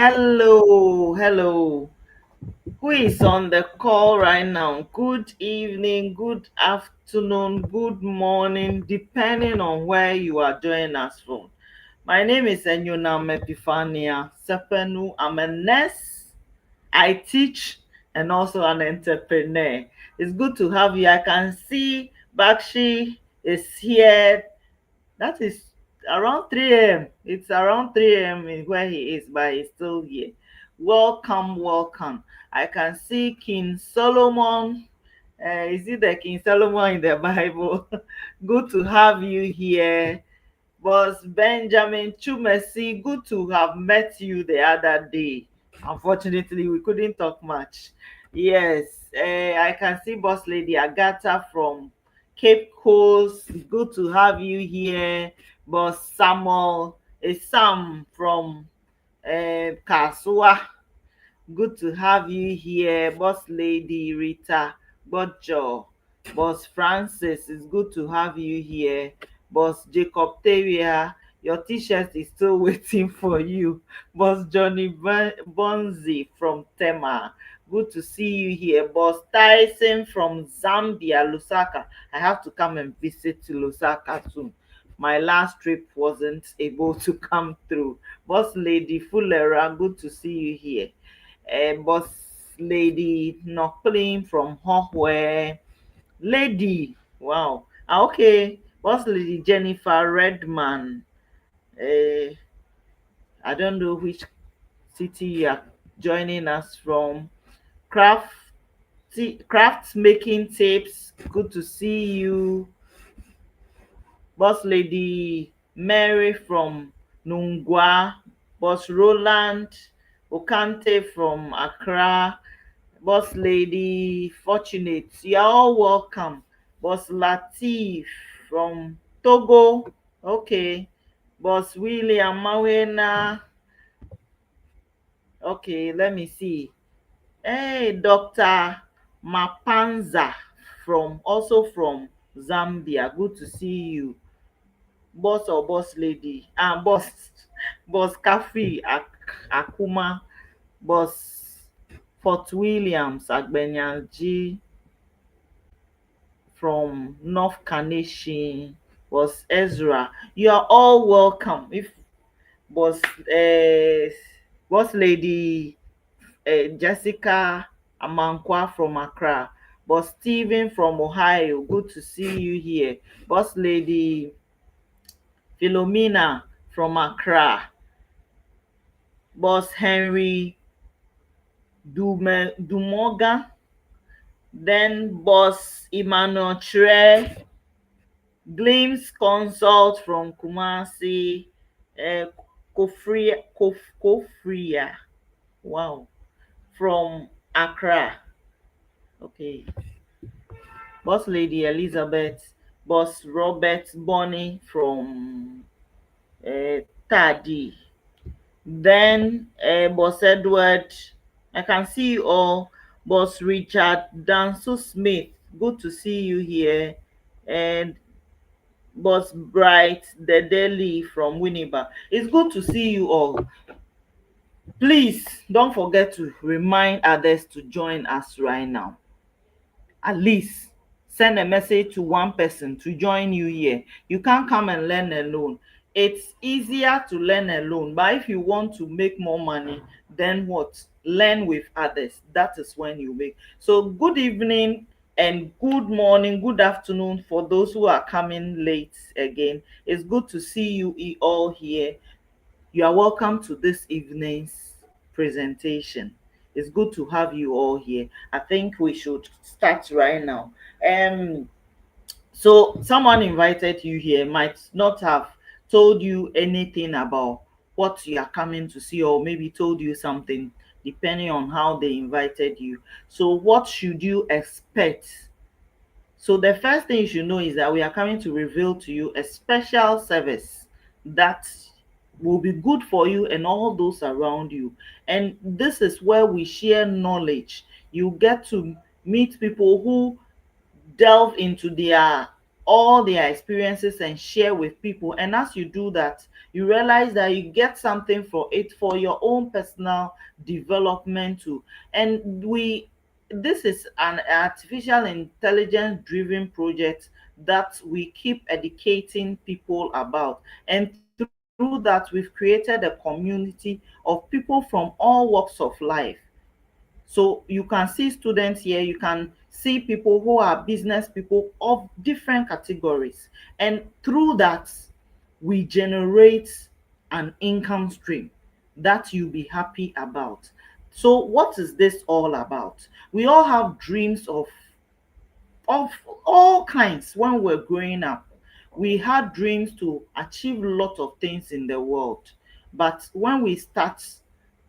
Hello, hello. Who is on the call right now? Good evening, good afternoon, good morning, depending on where you are joining us from. My name is Enyona Mepifania Sepenu. I'm a nurse. I teach and also an entrepreneur. It's good to have you. I can see Bakshi is here. That is around 3 a.m. It's around 3 a.m. Where he is, but he's still here. Welcome, welcome. I can see King Solomon. Is it the King Solomon in the Bible? Good to have you here. Boss Benjamin Chumesi, good to have met you the other day. Unfortunately, we couldn't talk much. Yes, I can see Boss Lady Agatha from Cape Coast. Good to have you here. Boss Samuel, Sam from Kasua. Good to have you here, Boss Lady Rita Bodjo. Boss Francis, it's good to have you here. Boss Jacob Tavia, your t-shirt is still waiting for you. Boss Johnny Bonzi from Tema, good to see you here. Boss Tyson from Zambia, Lusaka. I have to come and visit Lusaka soon. My last trip wasn't able to come through. Boss Lady Fulera, good to see you here. Boss Lady Knockling from Hawkware. Lady, wow. Okay, Boss Lady Jennifer Redman. Uh, I don't know which city you are joining us from. Craft Crafts making tips. Good to see you. Boss Lady Mary from Nungwa. Boss Roland Okante from Accra. Boss Lady Fortunate, you're all welcome. Boss Latif from Togo, okay. Boss William Mawena, okay, let me see. Hey, Dr. Mapanza from also from Zambia, good to see you. Boss or boss lady, boss, boss Kafi Akuma, boss Fort Williams Agbenyaji from North Carnation, was Ezra. You are all welcome. If was boss lady Jessica Amankwa from Accra, boss Stephen from Ohio. Good to see you here. Boss lady Philomena from Accra, boss Henry Dumoga, then boss Emmanuel Tre, Glimpse Consult from Kumasi, uh, Kofria, wow, from Accra. Okay, Boss Lady Elizabeth, Boss Robert Bonnie from Tadi, then Boss Edward. I can see you all. Boss Richard Danso Smith, good to see you here. And Boss Bright, the Daily from Winneba. It's good to see you all. Please don't forget to remind others to join us right now. At least send a message to one person to join you here. You can't come and learn alone. It's easier to learn alone, but if you want to make more money, then what? Learn with others. That is when you make. So, good evening and good morning, good afternoon for those who are coming late again. It's good to see you all here. You are welcome to this evening's presentation. It's good to have you all here. I think we should start right now. So someone invited you here might not have told you anything about what you are coming to see, or maybe told you something depending on how they invited you. So what should you expect? So the first thing you should know is that we are coming to reveal to you a special service that will be good for you and all those around you. And this is where we share knowledge. You get to meet people who delve into their all their experiences and share with people. And as you do that, you realize that you get something for it for your own personal development too. And we this is an artificial intelligence driven project that we keep educating people about. And through that, we've created a community of people from all walks of life. So you can see students here, you can see people who are business people of different categories. And through that, we generate an income stream that you'll be happy about. So what is this all about? We all have dreams of all kinds when we're growing up. We had dreams to achieve a lot of things in the world. But when we start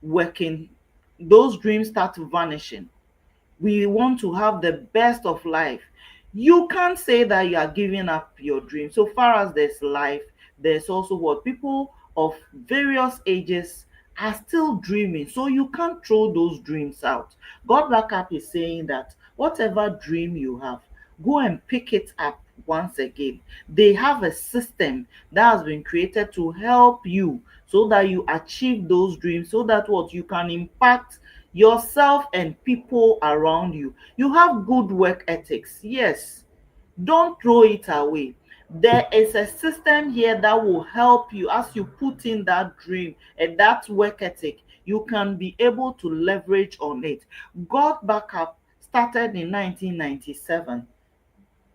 working, those dreams start vanishing. We want to have the best of life. You can't say that you are giving up your dream. So far as there's life, there's also what people of various ages are still dreaming. So you can't throw those dreams out. God Backup is saying that whatever dream you have, go and pick it up once again. They have a system that has been created to help you so that you achieve those dreams, so that what you can impact yourself and people around you. You have good work ethics. Yes, don't throw it away. There is a system here that will help you as you put in that dream and that work ethic. You can be able to leverage on it. God Backup started in 1997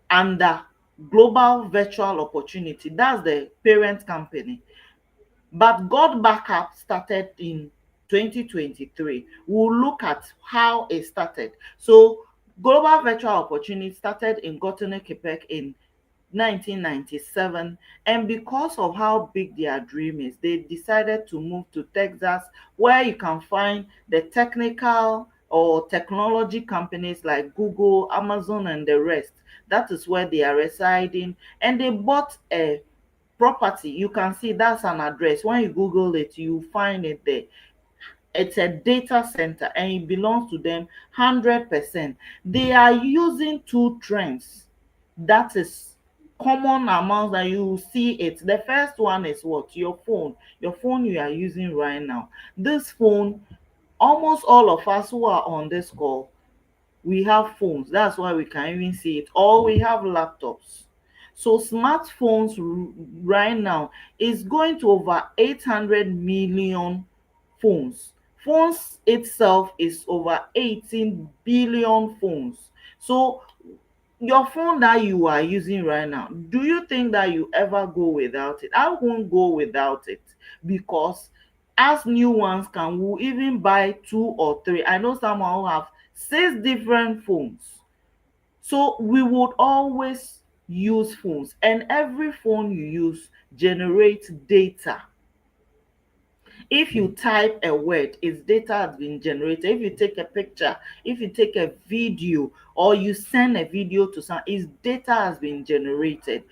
under Global Virtual Opportunity. That's the parent company. But God Backup started in 2023. We'll look at how it started. So Global Virtual Opportunity started in Gothenburg, Quebec in 1997, and because of how big their dream is, they decided to move to Texas, where you can find the technical or technology companies like Google, Amazon, and the rest. That is where they are residing, and they bought a property. You can see that's an address. When you Google it, you find it there. It's a data center and it belongs to them 100%. They are using two trends that is common amongst that you see it. The first one is what? Your phone you are using right now. This phone, almost all of us who are on this call, we have phones. That's why we can even see it. Or we have laptops. So smartphones right now is going to over 800 million phones. Phones itself is over 18 billion phones. So your phone that you are using right now, do you think that you ever go without it? I won't go without it, because as new ones can, will even buy two or three. I know someone who have 6 different phones. So we would always use phones, and every phone you use generates data. If you type a word, its data has been generated. If you take a picture, if you take a video, or you send a video to someone, its data has been generated.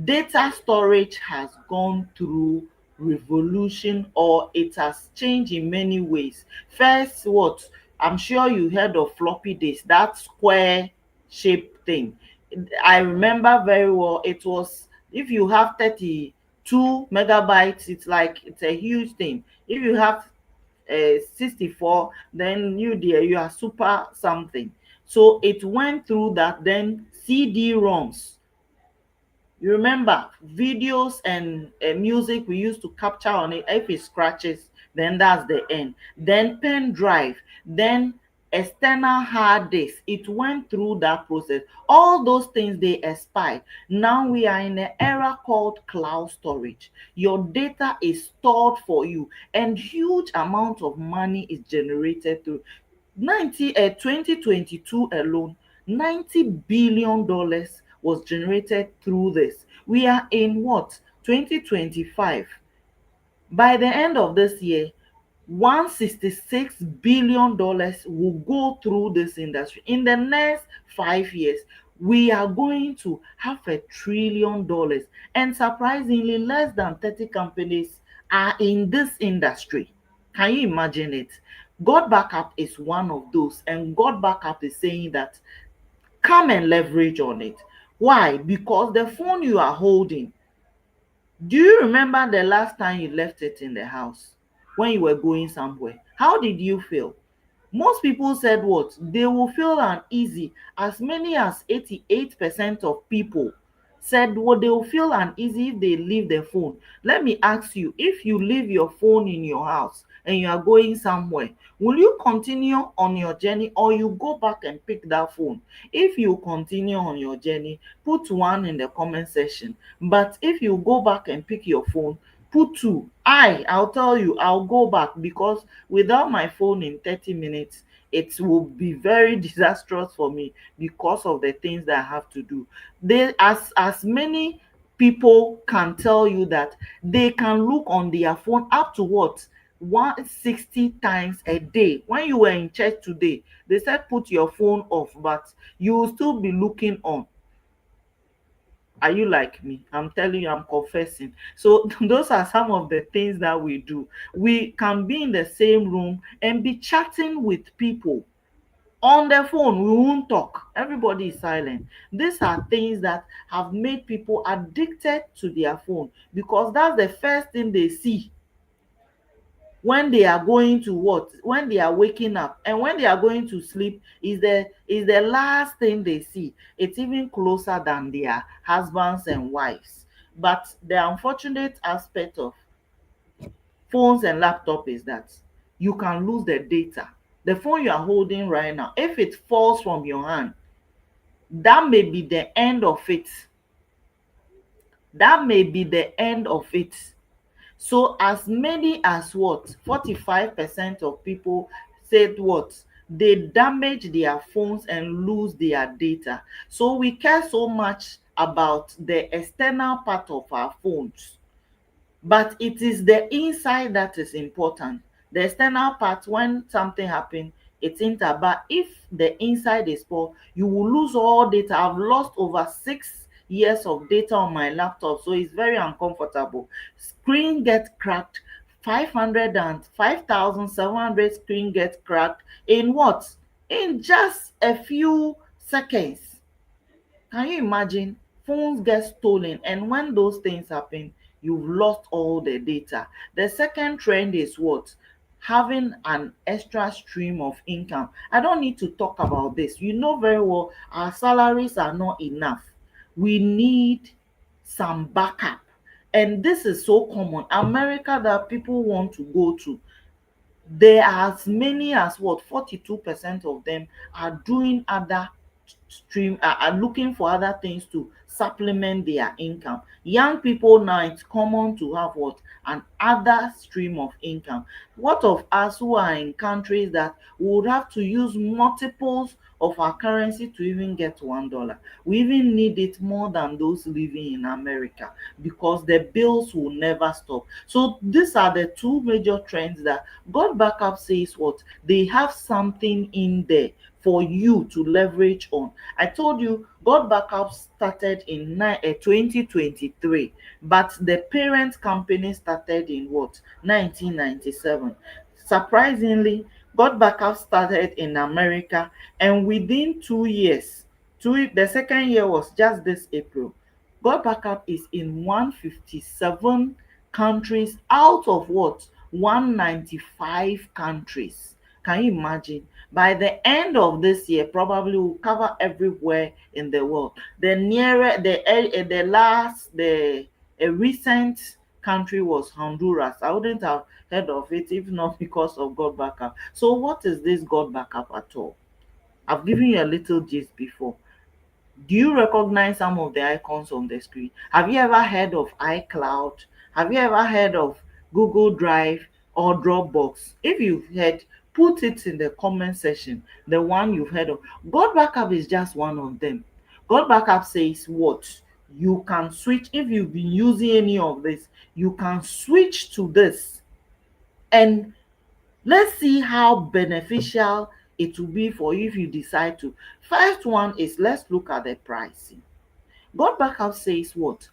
Data storage has gone through revolution, or it has changed in many ways. First, what? I'm sure you heard of floppy disk, that square shaped thing. I remember very well. It was, if you have 32 megabytes, it's a huge thing. If you have 64, then you are super something. So it went through that. Then CD-ROMs, you remember videos and music we used to capture on it. If it scratches, then that's the end. Then pen drive, then external hard disk. It went through that process. All those things, they expired. Now we are in an era called cloud storage. Your data is stored for you, and huge amount of money is generated through 2022 alone. $90 billion was generated through this. We are in what? 2025. By the end of this year, $166 billion will go through this industry. In the next 5 years, we are going to have $1 trillion. And surprisingly, less than 30 companies are in this industry. Can you imagine it? God Backup is one of those, and God Backup is saying that come and leverage on it. Why? Because the phone you are holding, do you remember the last time you left it in the house when you were going somewhere? How did you feel? Most people said what? They will feel uneasy. As many as 88% of people said what they will feel uneasy if they leave their phone. Let me ask you, if you leave your phone in your house and you are going somewhere, will you continue on your journey or you go back and pick that phone? If you continue on your journey, put one in the comment section. But if you go back and pick your phone, put two. I'll tell you, I'll go back, because without my phone in 30 minutes, it will be very disastrous for me because of the things that I have to do. As many people can tell you that they can look on their phone up to what, 160 times a day. When you were in church today, they said put your phone off, but you will still be looking on. Are you like me? I'm telling you, I'm confessing. So those are some of the things that we do. We can be in the same room and be chatting with people on the phone. We won't talk. Everybody is silent. These are things that have made people addicted to their phone, because that's the first thing they see when they are going to what, when they are waking up, and when they are going to sleep is the last thing they see. It's even closer than their husbands and wives. But the unfortunate aspect of phones and laptop is that you can lose the data. The phone you are holding right now, if it falls from your hand, that may be the end of it. That may be the end of it. So as many as what, 45% of people said what, they damage their phones and lose their data. So we care so much about the external part of our phones, but it is the inside that is important. The external part, when something happen, it's enter, but if the inside is poor, you will lose all data. I've lost over 6 years of data on my laptop, so it's very uncomfortable. Screen get cracked, 500 and 5,700 screen get cracked in what, in just a few seconds. Can you imagine? Phones get stolen, and when those things happen, you've lost all the data. The second trend is what? Having an extra stream of income. I don't need to talk about this. You know very well our salaries are not enough. We need some backup. And this is so common. America, that people want to go to, there are as many as what, 42% of them are doing other are looking for other things to supplement their income. Young people now, it's common to have what, an other stream of income. What of us who are in countries that would have to use multiples of our currency to even get $1? We even need it more than those living in America, because the bills will never stop. So these are the two major trends that God Backup says what, they have something in there for you to leverage on. I told you God Backup started in 2023, but the parent company started in what, 1997. Surprisingly, God Backup started in America, and within 2 years, the second year was just this April, God Backup is in 157 countries out of what, 195 countries. Can you imagine? By the end of this year, probably we'll cover everywhere in the world. The nearer, the last, the a recent country was Honduras. I wouldn't have heard of it if not because of God Backup. So what is this God Backup at all? I've given you a little gist before. Do you recognize some of the icons on the screen? Have you ever heard of iCloud? Have you ever heard of Google Drive or Dropbox? If you've heard, put it in the comment section, the one you've heard of. God Backup is just one of them. God Backup says what? You can switch, if you've been using any of this, you can switch to this. And let's see how beneficial it will be for you if you decide to. First one is, let's look at the pricing. God Backup says what?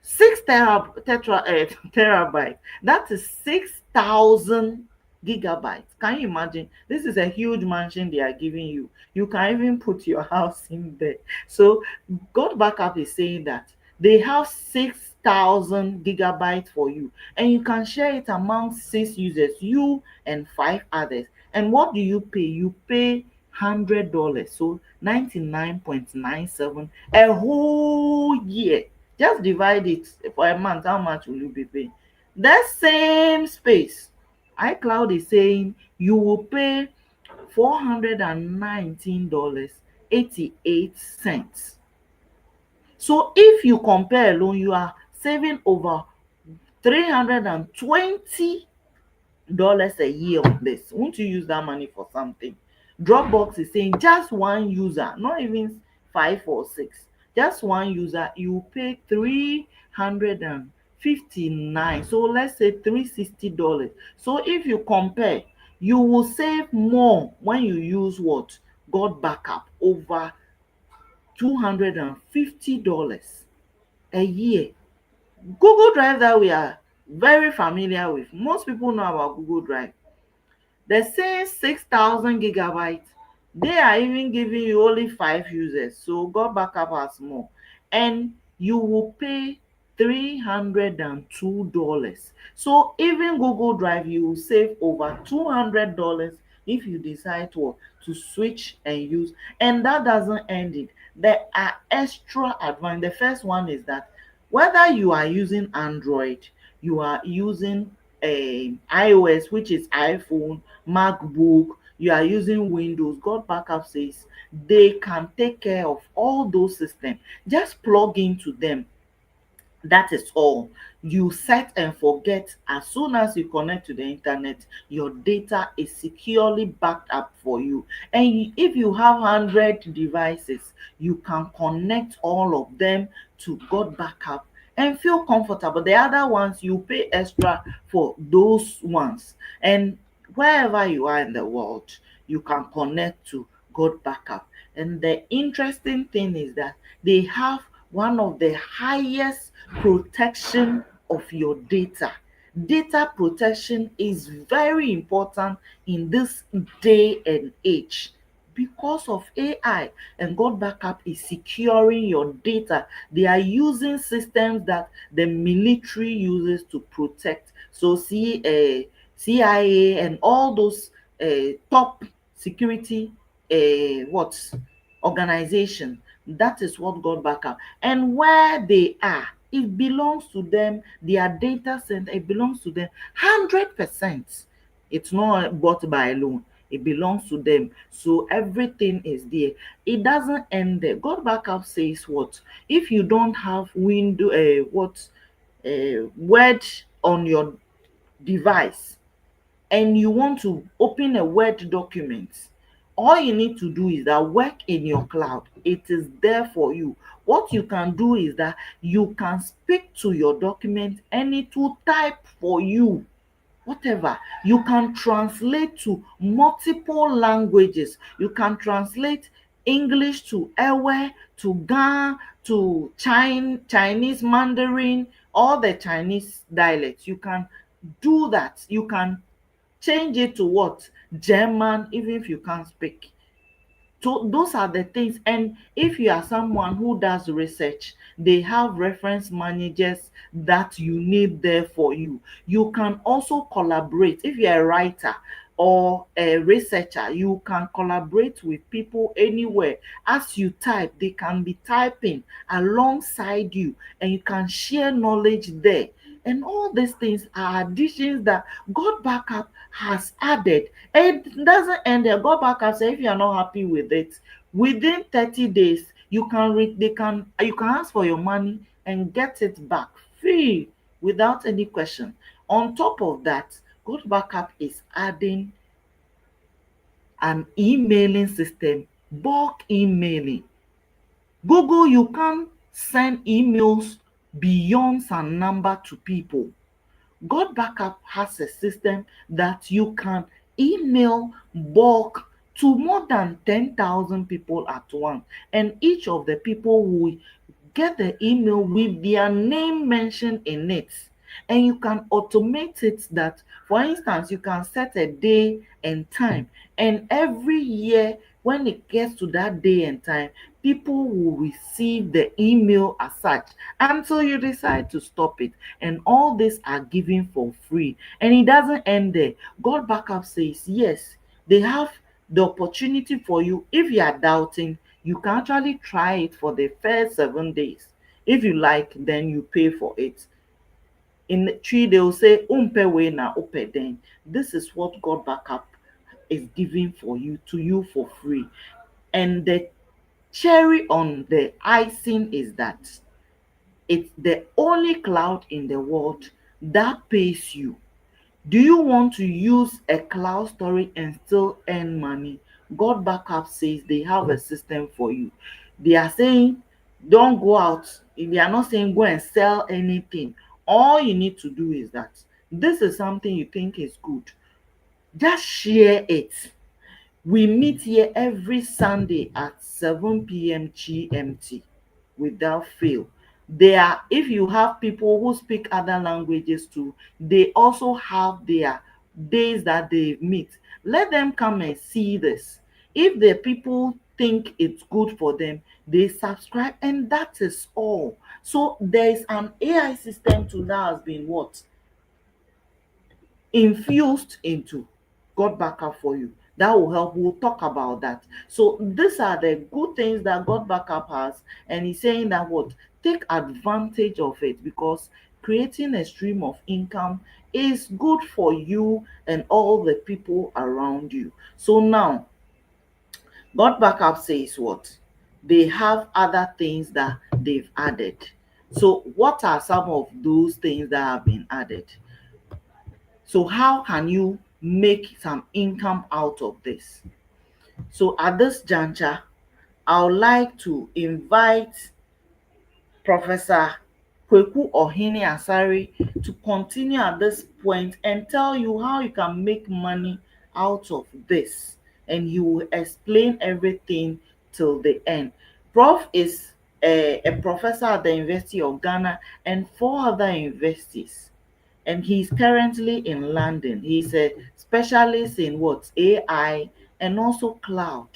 6 terabyte. That is $6,000. gigabytes. Can you imagine? This is a huge mansion they are giving you. You can even put your house in there. So God Backup is saying that they have 6,000 gigabytes for you, and you can share it among 6 users, you and 5 others. And what do you pay? You pay $100, so 99.97 a whole year. Just divide it for a month. How much will you be paying? That same space, iCloud is saying you will pay $419.88. So if you compare alone, you are saving over $320 a year on this. Won't you use that money for something? Dropbox is saying just one user, not even 5 or 6, just one user, you pay 359. So let's say $360. So if you compare, you will save more when you use what? God Backup, over $250 a year. Google Drive, that we are very familiar with. Most people know about Google Drive. The same 6,000 gigabytes, they are even giving you only 5 users. So God Backup has more. And you will pay $302. So even Google Drive, you will save over $200 if you decide to switch and use. And that doesn't end it. There are extra advantage. The first one is that whether you are using Android, you are using iOS, which is iPhone, MacBook, you are using Windows, God Backup says they can take care of all those systems. Just plug into them. That is all. You set and forget. As soon as you connect to the internet, your data is securely backed up for you. And if you have 100 devices, you can connect all of them to God Backup and feel comfortable. The other ones, you pay extra for those ones. And wherever you are in the world, you can connect to God Backup. And the interesting thing is that they have one of the highest protection of your data. Data protection is very important in this day and age because of AI, and God Backup is securing your data. They are using systems that the military uses to protect. So CIA and all those top security what organization, that is what God Backup. And where they are, it belongs to them. Their data center, it belongs to them 100%. It's not bought by a loan, it belongs to them. So everything is there. It doesn't end there. God Backup says what? If you don't have window word on your device, and you want to open a Word document, all you need to do is that work in your cloud. It is there for you. What you can do is that you can speak to your document and it will type for you. Whatever, you can translate to multiple languages. You can translate English to Ewe, to Ga, to Chinese Mandarin, all the Chinese dialects. You can do that. You can change it to what? German, even if you can't speak. So those are the things. And if you are someone who does research, they have reference managers that you need there for you. You can also collaborate. If you're a writer or a researcher, you can collaborate with people anywhere. As you type, they can be typing alongside you, and you can share knowledge there. And all these things are additions that God Backup has added. And it doesn't end there. God Backup say if you are not happy with it, within 30 days, you can ask for your money and get it back free without any question. On top of that, God Backup is adding an emailing system, bulk emailing. Google, you can send emails beyond some number to people. God Backup has a system that you can email bulk to more than 10,000 people at once, and each of the people will get the email with their name mentioned in it. And you can automate it that, for instance, you can set a day and time, and every year when it gets to that day and time, people will receive the email as such until you decide to stop it. And all these are given for free, and it doesn't end there. God Backup says yes, they have the opportunity for you. If you are doubting, you can actually try it for the first 7 days. If you like, then you pay for it. In 3, they will say umpe we na ope then. This is what God Backup is giving for you, to you, for free. And the cherry on the icing is that it's the only cloud in the world that pays you. Do you want to use a cloud storage and still earn money? God Backup says they have a system for you. They are saying don't go out. They are not saying go and sell anything. All you need to do is that this is something you think is good, just share it. We meet here every Sunday at 7 p.m. GMT without fail. There are, if you have people who speak other languages too, they also have their days that they meet. Let them come and see this. If the people think it's good for them, they subscribe, and that is all. So there is an AI system to that has been what infused into God Backup for you. That will help. We'll talk about that. So these are the good things that God Backup has, and he's saying that what, take advantage of it, because creating a stream of income is good for you and all the people around you. So now God Backup says what, they have other things that they've added. So what are some of those things that have been added? So how can you make some income out of this? So at this juncture, I would like to invite Professor Kweku Ohene Asari to continue at this point and tell you how you can make money out of this. And he will explain everything till the end. Prof is a professor at the University of Ghana and 4 other universities, and he's currently in London. He's a specialist in what? AI and also cloud.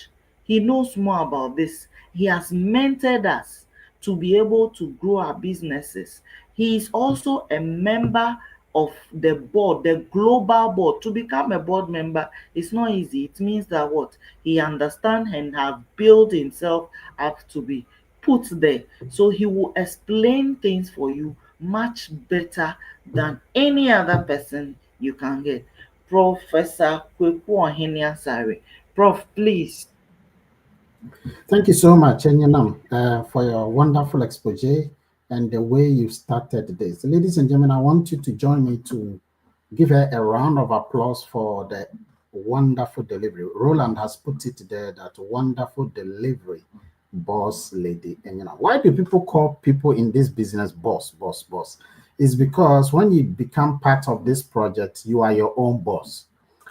He knows more about this. He has mentored us to be able to grow our businesses. He is also a member of the board, the global board. To become a board member, it's not easy. It means that what? He understands and have built himself up to be put there. So he will explain things for you much better than any other person you can get. Professor Kweku Ohene Asare. Prof, please. Thank you so much, Enyenam, for your wonderful expose and the way you started this. Ladies and gentlemen, I want you to join me to give her a round of applause for the wonderful delivery. Roland has put it there, that wonderful delivery, boss lady. Enyenam. Why do people call people in this business boss, boss, boss? It's because when you become part of this project, you are your own boss.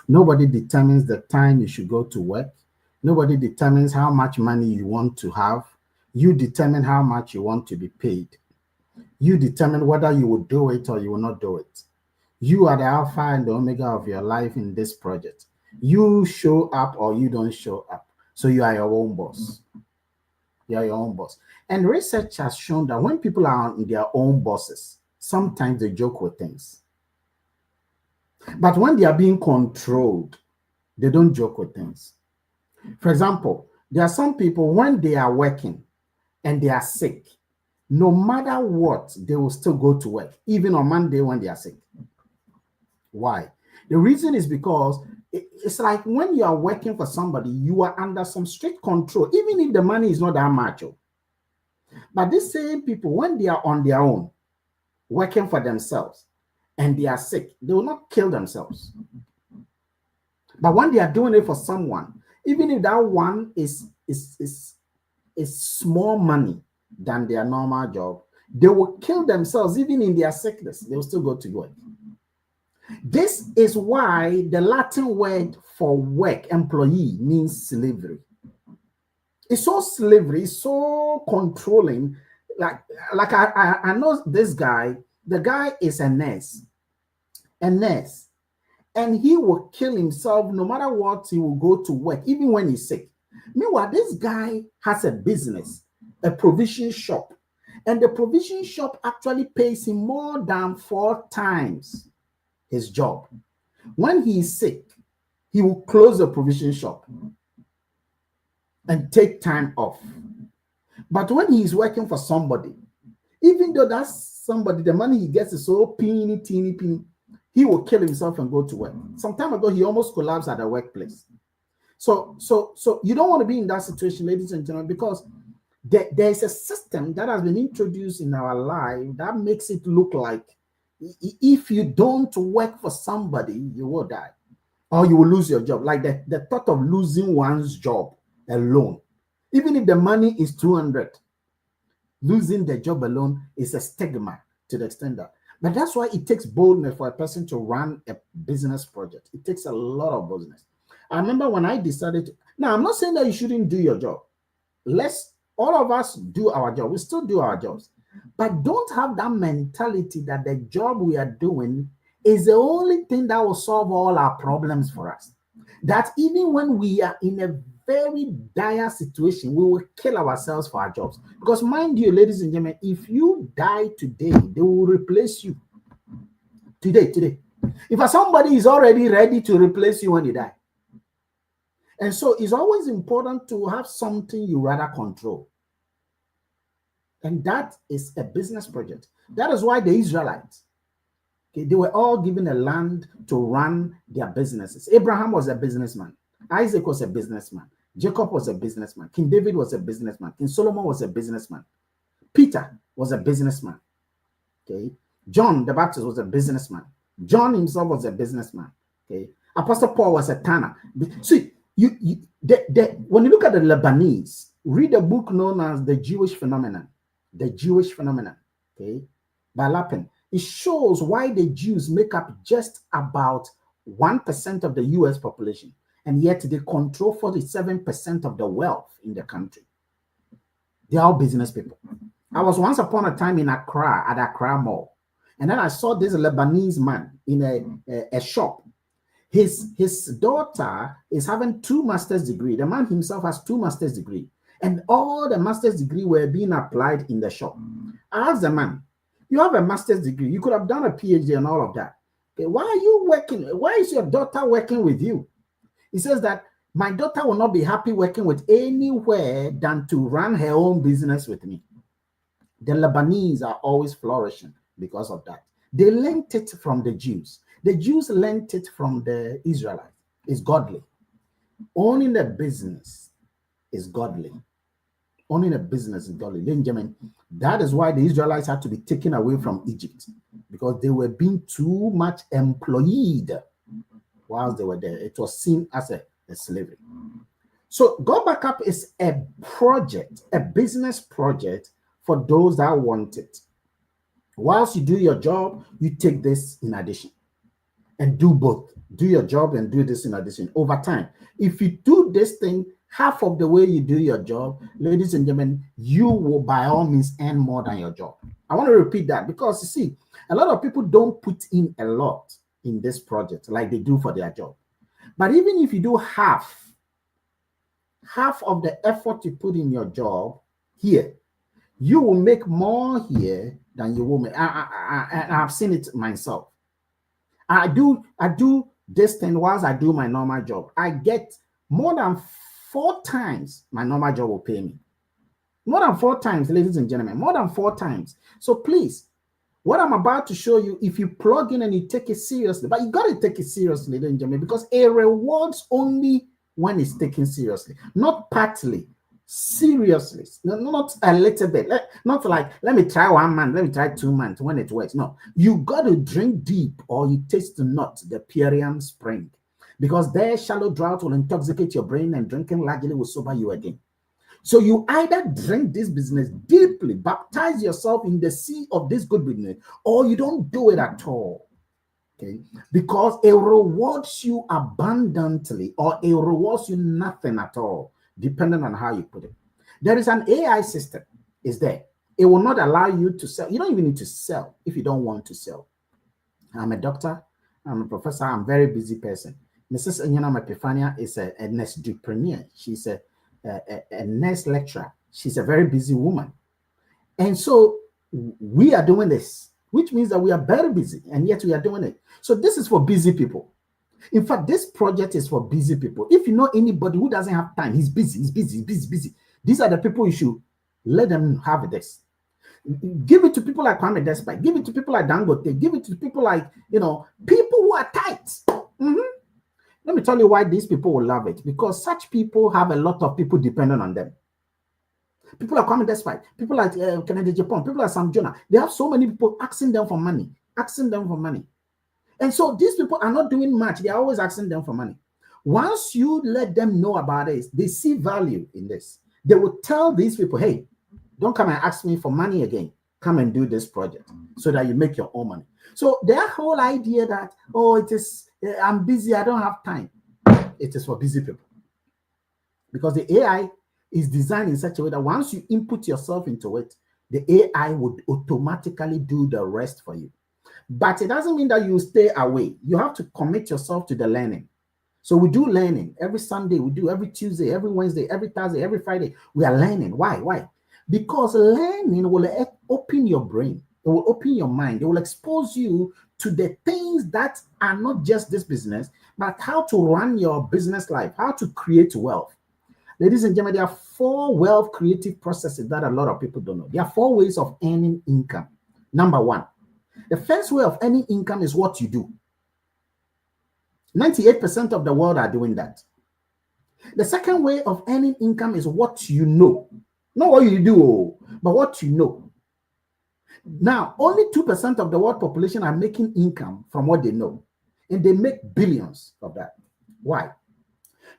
Nobody determines the time you should go to work. Nobody determines how much money you want to have. You determine how much you want to be paid. You determine whether you will do it or you will not do it. You are the alpha and the omega of your life in this project. You show up or you don't show up. So you are your own boss. You are your own boss. And research has shown that when people are their own bosses, sometimes they joke with things. But when they are being controlled, they don't joke with things. For example, there are some people when they are working and they are sick, no matter what, they will still go to work, even on Monday when they are sick. Why? The reason is because it's like when you are working for somebody, you are under some strict control, even if the money is not that much. But these same people, when they are on their own, working for themselves, and they are sick, they will not kill themselves. But when they are doing it for someone, even if that one is small money than their normal job, they will kill themselves even in their sickness. They will still go to work. This is why the Latin word for work, employee, means slavery. It's so slavery, it's so controlling. Like I know this guy, The guy is a nurse, and he will kill himself no matter what. He will go to work, even when he's sick. Meanwhile, this guy has a business, a provision shop, and the provision shop actually pays him more than 4 times his job. When he is sick, he will close the provision shop and take time off. But when he is working for somebody, even though that's somebody, the money he gets is so teeny, teeny, teeny, he will kill himself and go to work. Some time ago, he almost collapsed at the workplace. So you don't want to be in that situation, ladies and gentlemen, because there's a system that has been introduced in our life that makes it look like if you don't work for somebody, you will die or you will lose your job. Like the thought of losing one's job alone, even if the money is 200, losing the job alone is a stigma to the extent that. But that's why it takes boldness for a person to run a business project. It takes a lot of boldness. I remember when I decided to, now I'm not saying that you shouldn't do your job. Let's all of us do our job. We still do our jobs. But don't have that mentality that the job we are doing is the only thing that will solve all our problems for us. That even when we are in a very dire situation, we will kill ourselves for our jobs. Because mind you, ladies and gentlemen, if you die today, they will replace you. Today. If somebody is already ready to replace you when you die. And so it's always important to have something you rather control. And that is a business project. That is why the Israelites, okay, they were all given a land to run their businesses. Abraham was a businessman. Isaac was a businessman. Jacob was a businessman. King David was a businessman. King Solomon was a businessman. Peter was a businessman. Okay. John the Baptist was a businessman. John himself was a businessman. Okay. Apostle Paul was a tanner. See, when you look at the Lebanese, read a book known as The Jewish Phenomenon. The Jewish Phenomenon, okay, by Lapin. It shows why the Jews make up just about 1% of the US population, and yet they control 47% of the wealth in the country. They're all business people. I was once upon a time in Accra, at Accra Mall, and then I saw this Lebanese man in a shop. His daughter is having 2 master's degrees. The man himself has 2 master's degrees. And all the master's degree were being applied in the shop. I asked the man, you have a master's degree. You could have done a PhD and all of that. Okay, why are you working? Why is your daughter working with you? He says that my daughter will not be happy working with anywhere than to run her own business with me. The Lebanese are always flourishing because of that. They learned it from the Jews. The Jews learned it from the Israelites. It's godly. Owning a business is godly. Owning a business is godly. Ladies and gentlemen, that is why the Israelites had to be taken away from Egypt, because they were being too much employed whilst they were there. It was seen as a slavery. So Go Backup is a project, a business project for those that want it. Whilst you do your job, you take this in addition and do both. Do your job and do this in addition over time. If you do this thing half of the way you do your job, ladies and gentlemen, you will by all means earn more than your job. I want to repeat that because you see, a lot of people don't put in a lot in this project like they do for their job. But even if you do half of the effort you put in your job here, you will make more here than you will make. I've seen it myself. I do this thing whilst I do my normal job. I get more than 4 times my normal job will pay me. More than 4 times, ladies and gentlemen, more than 4 times. So please, what I'm about to show you, if you plug in and you take it seriously, but you got to take it seriously, ladies and gentlemen, because it rewards only when it's taken seriously, not partly, seriously, not a little bit, not like, let me try 1 month, let me try 2 months when it works. No, you got to drink deep or you taste not the Pyrenean spring, because their shallow drought will intoxicate your brain and drinking largely will sober you again. So you either drink this business deeply, baptize yourself in the sea of this good business, or you don't do it at all. Okay, because it rewards you abundantly or it rewards you nothing at all, depending on how you put it. There is an AI system, is there. It will not allow you to sell. You don't even need to sell if you don't want to sell. I'm a doctor, I'm a professor, I'm a very busy person. Mrs. Enyana Mepifania is a nurse entrepreneur. She's a nurse lecturer. She's a very busy woman. And so we are doing this, which means that we are very busy, and yet we are doing it. So this is for busy people. In fact, this project is for busy people. If you know anybody who doesn't have time, he's busy, he's busy, he's busy, busy. These are the people you should let them have this. Give it to people like Kwame Despite. Give it to people like Dangote. Give it to people like, people who are tight. Mm-hmm. Let me tell you why these people will love it. Because such people have a lot of people dependent on them. People are coming despite. People like Kennedy Japan. People like Sam Jonah. They have so many people asking them for money. Asking them for money. And so these people are not doing much. They are always asking them for money. Once you let them know about this, they see value in this. They will tell these people, hey, don't come and ask me for money again. Come and do this project so that you make your own money. So their whole idea that, I'm busy, I don't have time. It is for busy people. Because the AI is designed in such a way that once you input yourself into it, the AI would automatically do the rest for you. But it doesn't mean that you stay away. You have to commit yourself to the learning. So we do learning every Sunday, we do every Tuesday, every Wednesday, every Thursday, every Friday. We are learning. Why? Because learning will open your brain. It will open your mind. It will expose you to the things that are not just this business, but how to run your business life, how to create wealth. Ladies and gentlemen, there are 4 wealth creative processes that a lot of people don't know. There are 4 ways of earning income. Number 1, the first way of earning income is what you do. 98% of the world are doing that. The second way of earning income is what you know. Not what you do, but what you know. Now, only 2% of the world population are making income from what they know. And they make billions of that. Why?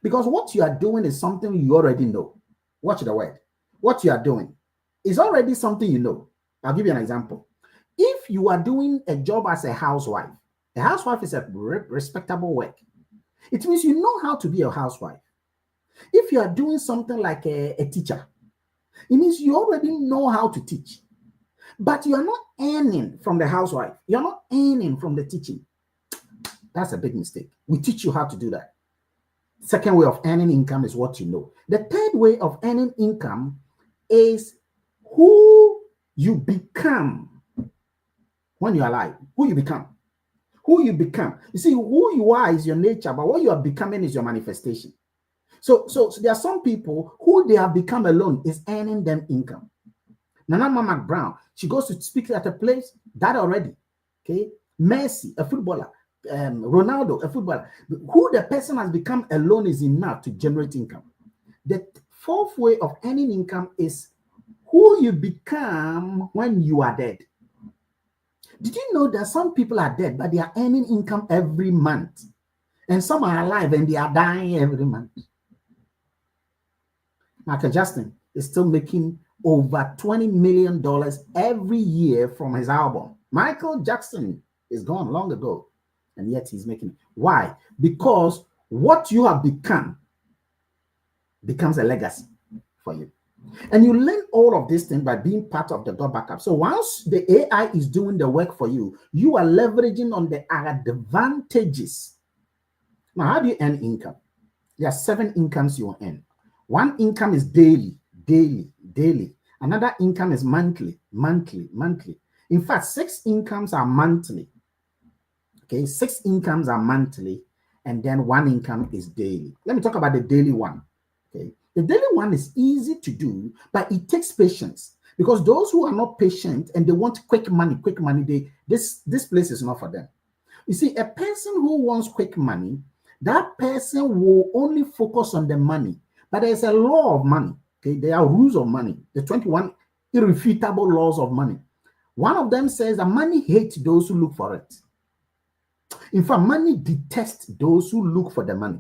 Because what you are doing is something you already know. Watch the word. What you are doing is already something you know. I'll give you an example. If you are doing a job as a housewife is a respectable work. It means you know how to be a housewife. If you are doing something like a teacher, it means you already know how to teach. But you are not earning from the housewife. You're not earning from the teaching. That's a big mistake. We teach you how to do that. Second way of earning income is what you know. The third way of earning income is who you become when you're alive. Who you become. Who you become. You see, who you are is your nature, but what you are becoming is your manifestation. So there are some people who they have become alone is earning them income. Nana Mama Brown, she goes to speak at a place that already. Okay, Messi, a footballer, Ronaldo, a footballer. Who the person has become alone is enough to generate income. The fourth way of earning income is who you become when you are dead. Did you know that some people are dead, but they are earning income every month? And some are alive and they are dying every month. Michael Jackson is still making over $20 million every year from his album. Michael Jackson is gone long ago, and yet he's making it. Why? Because what you have become becomes a legacy for you. And you learn all of these things by being part of the door backup. So once the AI is doing the work for you, you are leveraging on the advantages. Now, how do you earn income? There are 7 incomes you will earn. One income is daily. Another income is monthly. In fact, 6 incomes are monthly. Okay, 6 incomes are monthly, and then 1 income is daily. Let me talk about the daily one. Okay, the daily one is easy to do, but it takes patience, because those who are not patient and they want quick money, this place is not for them. You see, a person who wants quick money, that person will only focus on the money. But there's a law of money. Okay, there are rules of money. The 21 irrefutable laws of money. One of them says that money hates those who look for it. In fact, money detests those who look for the money.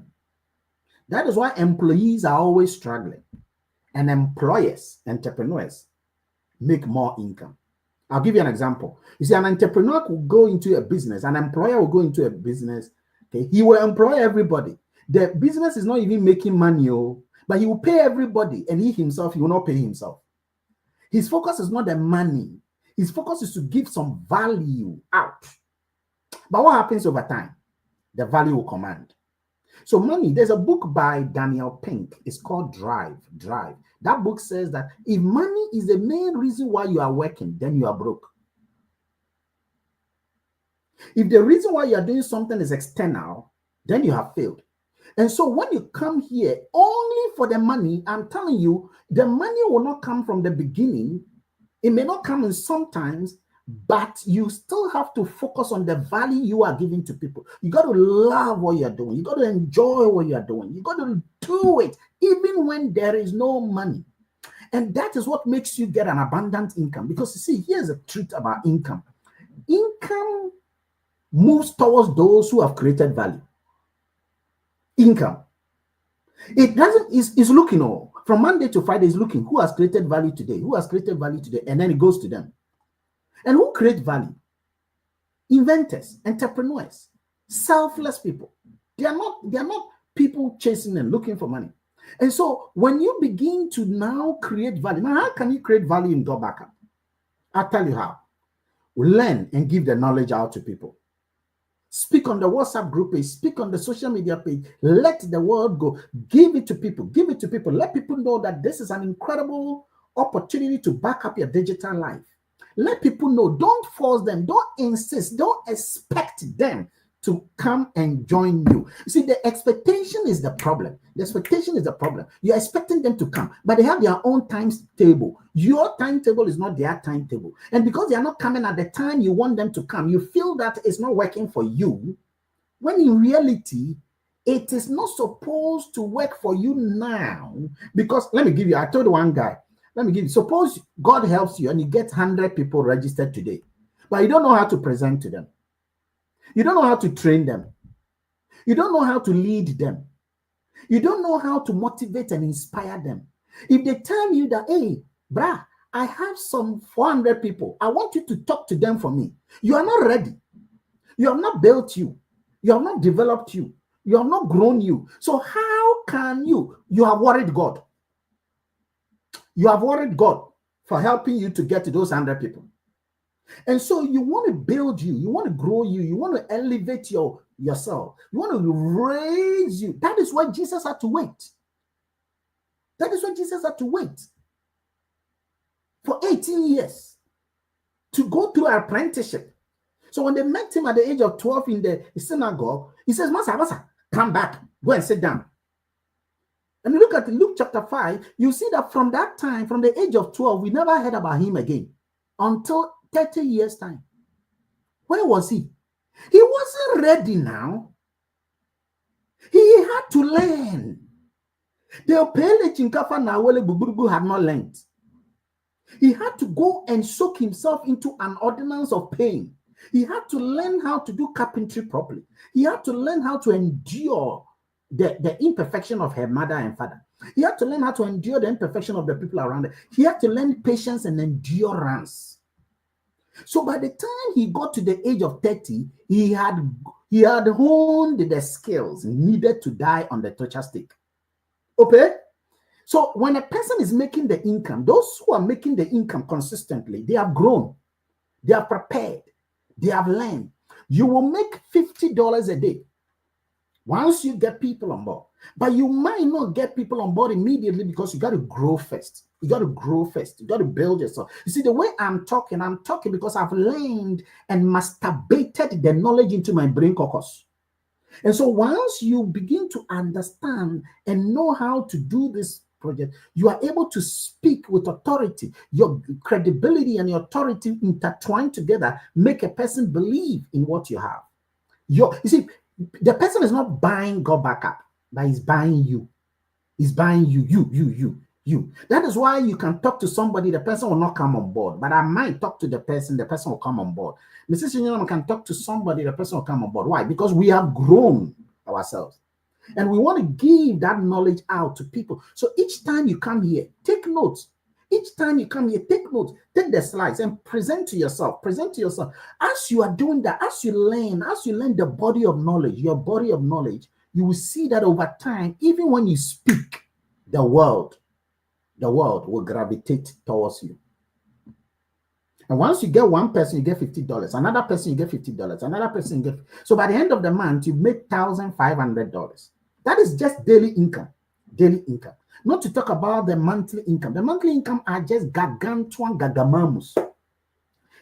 That is why employees are always struggling, and entrepreneurs, make more income. I'll give you an example. You see, an entrepreneur will go into a business, an employer will go into a business. Okay, he will employ everybody. The business is not even making money, but he will pay everybody, and he will not pay himself. His focus is not the money. His focus is to give some value out. But what happens over time? The value will command. So money, there's a book by Daniel Pink. It's called Drive. Drive. That book says that if money is the main reason why you are working, then you are broke. If the reason why you are doing something is external, then you have failed. And so when you come here only for the money, I'm telling you, the money will not come from the beginning. It may not come in sometimes, but you still have to focus on the value you are giving to people. You got to love what you're doing. You got to enjoy what you're doing. You got to do it even when there is no money. And that is what makes you get an abundant income. Because you see, here's the truth about income. Income moves towards those who have created value. Income. It doesn't, is looking all from Monday to Friday, is looking who has created value today, who has created value today, and then it goes to them. And who create value? Inventors, entrepreneurs, selfless people. They are not people chasing and looking for money. And so when you begin to now create value, now how can you create value in door backup? I'll tell you how. Learn and give the knowledge out to people. Speak on the WhatsApp group page, speak on the social media page, let the word go, give it to people, let people know that this is an incredible opportunity to back up your digital life. Let people know, don't force them, don't insist, don't expect them to come and join you. You see, the expectation is the problem. The expectation is the problem. You're expecting them to come, but they have their own timetable. Your timetable is not their timetable. And because they are not coming at the time you want them to come, you feel that it's not working for you, when in reality, it is not supposed to work for you now. Because let me give you, I told one guy, suppose God helps you and you get 100 people registered today, but you don't know how to present to them. You don't know how to train them. You don't know how to lead them. You don't know how to motivate and inspire them. If they tell you that, hey, brah, I have some 400 people, I want you to talk to them for me. You are not ready. You have not built you. You have not developed you. You have not grown you. So how can you? You have worried God. You have worried God for helping you to get to those 100 people. And so you want to build you, you want to grow you, you want to elevate yourself, you want to raise you. That is why Jesus had to wait. That is why Jesus had to wait for 18 years to go through apprenticeship. So when they met him at the age of 12 in the synagogue, he says, Master, come back, go and sit down. And you look at Luke chapter 5, you see that from that time, from the age of 12, we never heard about him again until 30 years time. Where was he? He wasn't ready now. He had to learn. The Opele Chinkafa Nawele Buburubu had not learned. He had to go and soak himself into an ordinance of pain. He had to learn how to do carpentry properly. He had to learn how to endure the imperfection of her mother and father. He had to learn how to endure the imperfection of the people around her. He had to learn patience and endurance. So by the time he got to the age of 30, he had honed the skills needed to die on the torture stake. Okay? So when a person is making the income, those who are making the income consistently, they have grown, they are prepared, they have learned. You will make $50 a day once you get people on board. But you might not get people on board immediately because you got to grow first. You got to grow first. You got to build yourself. You see, the way I'm talking because I've learned and masturbated the knowledge into my brain caucus. And so once you begin to understand and know how to do this project, you are able to speak with authority. Your credibility and your authority intertwined together make a person believe in what you have. You see, the person is not buying God back up, but he's buying you. He's buying you. That is why you can talk to somebody, the person will not come on board. But I might talk to the person will come on board. Mrs. Shinyan can talk to somebody, the person will come on board. Why? Because we have grown ourselves. And we want to give that knowledge out to people. So each time you come here, take notes. Each time you come here, take notes, take the slides and present to yourself. As you are doing that, as you learn the body of knowledge, your body of knowledge, you will see that over time, even when you speak, the world will gravitate towards you. And once you get one person, you get $50. Another person, you get $50. Another person, you get. So by the end of the month, you make $1,500. That is just daily income. Daily income. Not to talk about the monthly income. The monthly income are just gargantuan gagamamus.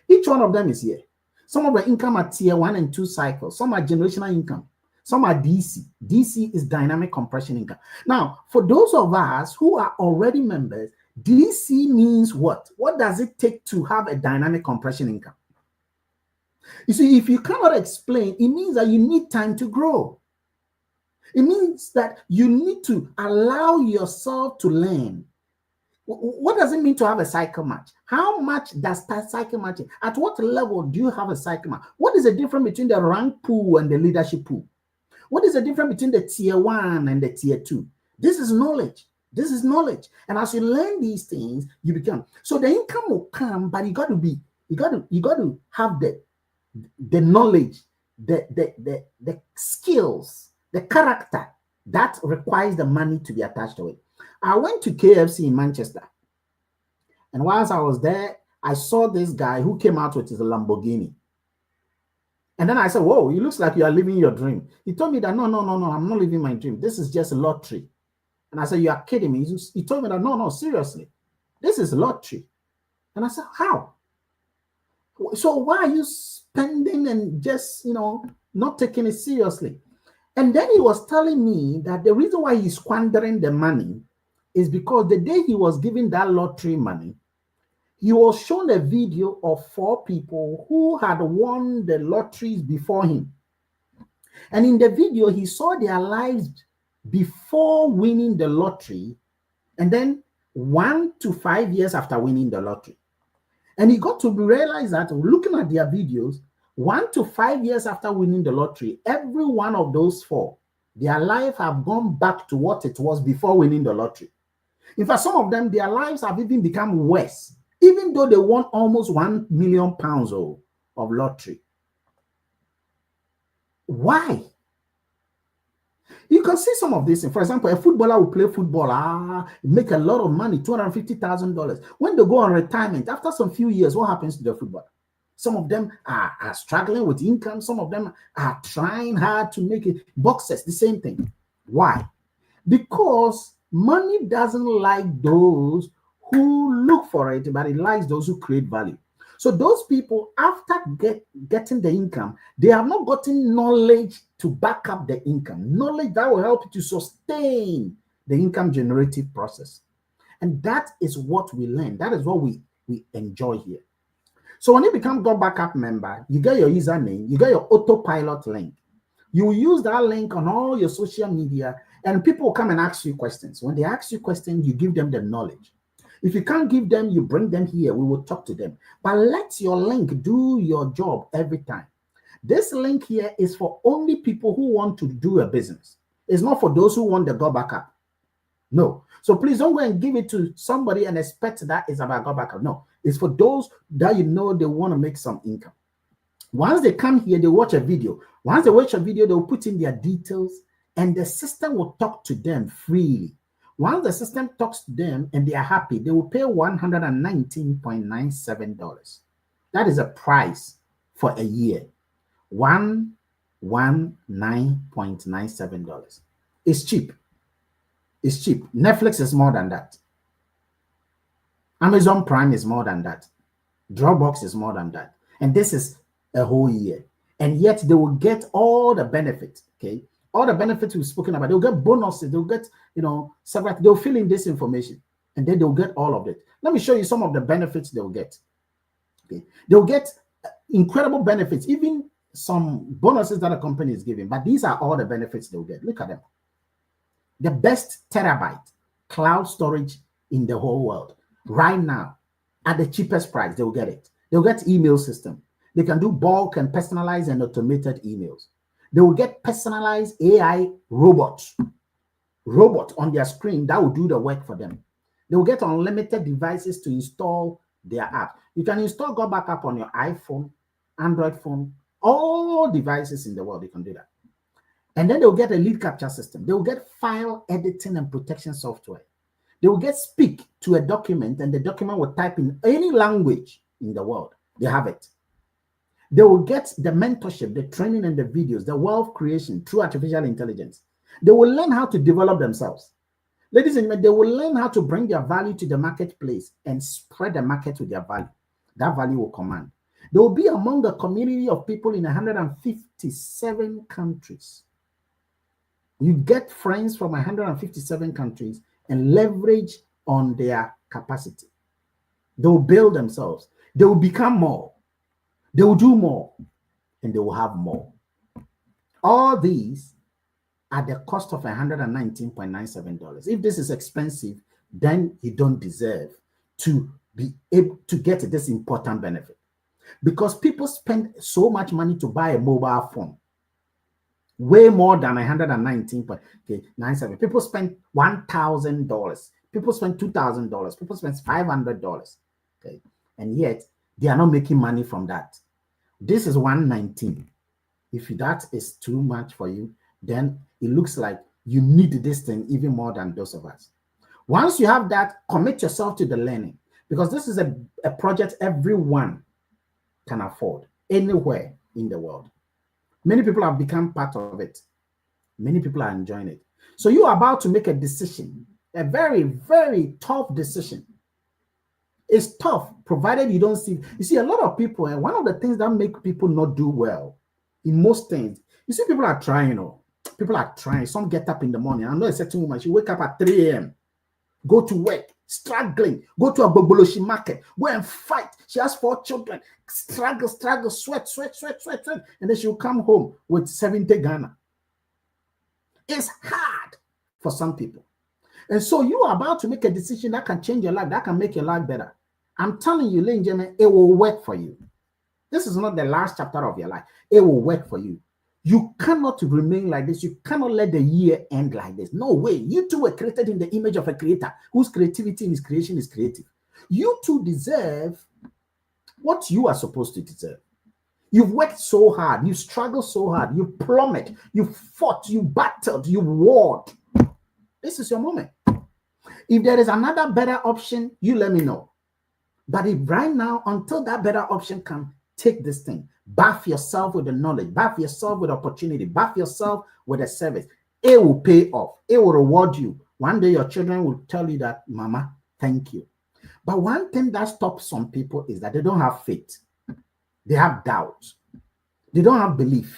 Each one of them is here. Some of the income are tier 1 and 2 cycles. Some are generational income. Some are DC. DC is dynamic compression income. Now, for those of us who are already members, DC means what? What does it take to have a dynamic compression income? You see, if you cannot explain, it means that you need time to grow. It means that you need to allow yourself to learn. What does it mean to have a cycle match? How much does that cycle match? At what level do you have a cycle match? What is the difference between the rank pool and the leadership pool? What is the difference between the tier 1 and the tier 2? This is knowledge. This is knowledge. And as you learn these things, you become. So the income will come, but you got to have the knowledge, the skills, the character that requires the money to be attached to it. I went to KFC in Manchester. And whilst I was there, I saw this guy who came out with his Lamborghini. And then I said, whoa, it looks like you are living your dream. He told me that, no, I'm not living my dream. This is just a lottery. And I said, you are kidding me. He told me that, no, seriously. This is a lottery. And I said, how? So why are you spending and just, not taking it seriously? And then he was telling me that the reason why he's squandering the money is because the day he was giving that lottery money, he was shown a video of 4 people who had won the lotteries before him. And in the video, he saw their lives before winning the lottery and then 1 to 5 years after winning the lottery. And he got to realize that looking at their videos, 1 to 5 years after winning the lottery, every one of those 4, their life have gone back to what it was before winning the lottery. In fact, some of them, their lives have even become worse, even though they won almost £1 million of lottery. Why? You can see some of this. For example, a footballer will play football, make a lot of money, $250,000. When they go on retirement, after some few years, what happens to the footballer? Some of them are struggling with income. Some of them are trying hard to make it. Boxers, the same thing. Why? Because money doesn't like those who look for it, but it likes those who create value. So those people, after getting the income, they have not gotten knowledge to back up the income. Knowledge that will help you to sustain the income generative process. And that is what we learn. That is what we enjoy here. So when you become God Backup member, you get your username, you get your autopilot link. You will use that link on all your social media, and people will come and ask you questions. When they ask you questions, you give them the knowledge. If you can't give them, you bring them here. We will talk to them. But let your link do your job every time. This link here is for only people who want to do a business. It's not for those who want the God Backup. No. So please don't go and give it to somebody and expect that it's about God Backup. No. It's for those that they want to make some income. Once they come here, they watch a video. Once they watch a video, they'll put in their details and the system will talk to them freely. Once the system talks to them and they are happy, they will pay $119.97. That is a price for a year. $119.97. It's cheap. It's cheap. Netflix is more than that. Amazon Prime is more than that. Dropbox is more than that. And this is a whole year. And yet they will get all the benefits, okay? All the benefits we've spoken about. They'll get bonuses. They'll get, several. They'll fill in this information. And then they'll get all of it. Let me show you some of the benefits they'll get. Okay? They'll get incredible benefits, even some bonuses that a company is giving. But these are all the benefits they'll get. Look at them. The best terabyte cloud storage in the whole world. Right now, at the cheapest price, they'll get it. They'll get email system. They can do bulk and personalized and automated emails. They will get personalized AI robot on their screen that will do the work for them. They will get unlimited devices to install their app. You can install God Backup on your iPhone, Android phone, all devices in the world. You can do that. And then they'll get a lead capture system. They will get file editing and protection software. They will get speak to a document and the document will type in any language in the world. They have it. They will get the mentorship, the training, and the videos, the wealth creation through artificial intelligence. They will learn how to develop themselves. Ladies and gentlemen, they will learn how to bring their value to the marketplace and spread the market with their value. That value will command. They will be among a community of people in 157 countries. You get friends from 157 countries and leverage on their capacity. They will build themselves. They will become more. They will do more. And they will have more. All these at the cost of $119.97. If this is expensive, then you don't deserve to be able to get this important benefit. Because people spend so much money to buy a mobile phone. Way more than $119.97. People spend $1,000. People spend $2,000. People spend $500. Okay. And yet they are not making money from that. This is 119. If that is too much for you, then it looks like you need this thing even more than those of us. Once you have that, commit yourself to the learning, because this is a project everyone can afford anywhere in the world. Many people have become part of it. Many people are enjoying it. So you are about to make a decision, a very, very tough decision. It's tough, provided you don't see. You see, a lot of people, and one of the things that make people not do well in most things, you see, people are trying, people are trying. Some get up in the morning. I know a certain woman, she wake up at 3 a.m., go to work, struggling, go to a Boboloshi market, go and fight. She has 4 children, struggle, sweat, and then she'll come home with 70 Ghana. It's hard for some people. And so you are about to make a decision that can change your life, that can make your life better. I'm telling you, ladies and gentlemen, it will work for you. This is not the last chapter of your life. It will work for you. You cannot remain like this. You cannot let the year end like this. No way. You two were created in the image of a creator whose creativity in his creation is creative. You two deserve what you are supposed to deserve. You've worked so hard. You struggled so hard. You plummeted. You fought. You battled. You warred. This is your moment. If there is another better option, you let me know. But if right now, until that better option comes, take this thing. Bath yourself with the knowledge. Bath yourself with opportunity. Bath yourself with a service. It will pay off. It will reward you. One day your children will tell you that, Mama, thank you. But one thing that stops some people is that they don't have faith. They have doubt. They don't have belief.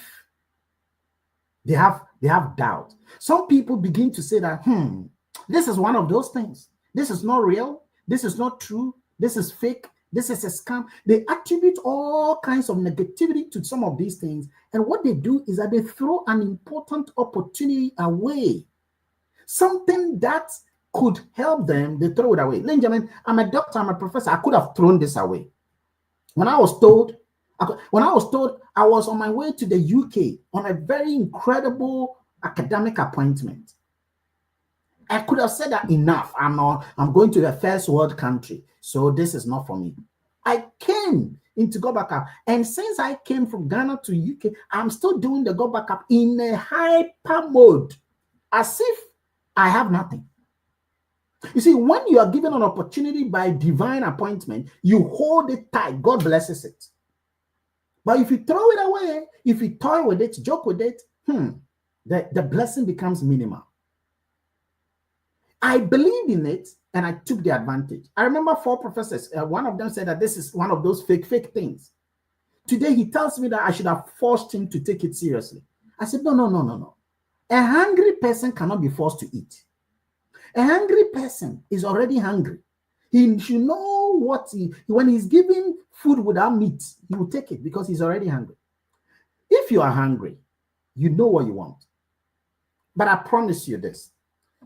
They have doubt. Some people begin to say that, this is one of those things. This is not real. This is not true. This is fake. This is a scam. They attribute all kinds of negativity to some of these things. And what they do is that they throw an important opportunity away. Something that could help them, they throw it away. Ladies and gentlemen, I'm a doctor, I'm a professor. I could have thrown this away. When I was told I was on my way to the UK on a very incredible academic appointment, I could have said that enough. I'm going to a first world country, so this is not for me. I came into Go Back Up, and since I came from Ghana to UK, I'm still doing the Go Back Up in a hyper mode, as if I have nothing. You see, when you are given an opportunity by divine appointment, you hold it tight. God blesses it. But if you throw it away, if you toy with it, joke with it, the blessing becomes minimal. I believed in it and I took the advantage. I remember 4 professors. One of them said that this is one of those fake things. Today, he tells me that I should have forced him to take it seriously. I said, no. A hungry person cannot be forced to eat. A hungry person is already hungry. He should know when he's given food without meat, he will take it because he's already hungry. If you are hungry, you know what you want. But I promise you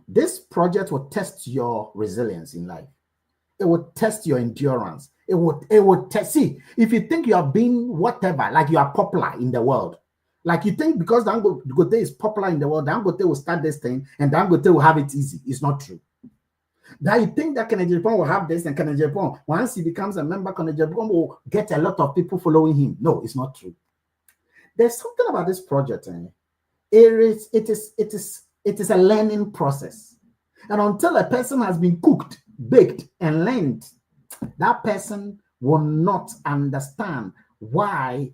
this project will test your resilience in life. It will test your endurance. It will test. See, if you think you are being whatever, like you are popular in the world, like you think because Dangote is popular in the world, Dangote will start this thing and Dangote will have it easy. It's not true. That you think that Kennedy Japan will have this and Kennedy Japan, once he becomes a member, Kennedy Japan will get a lot of people following him. No, it's not true. There's something about this project. It is a learning process. And until a person has been cooked, baked, and learned, that person will not understand why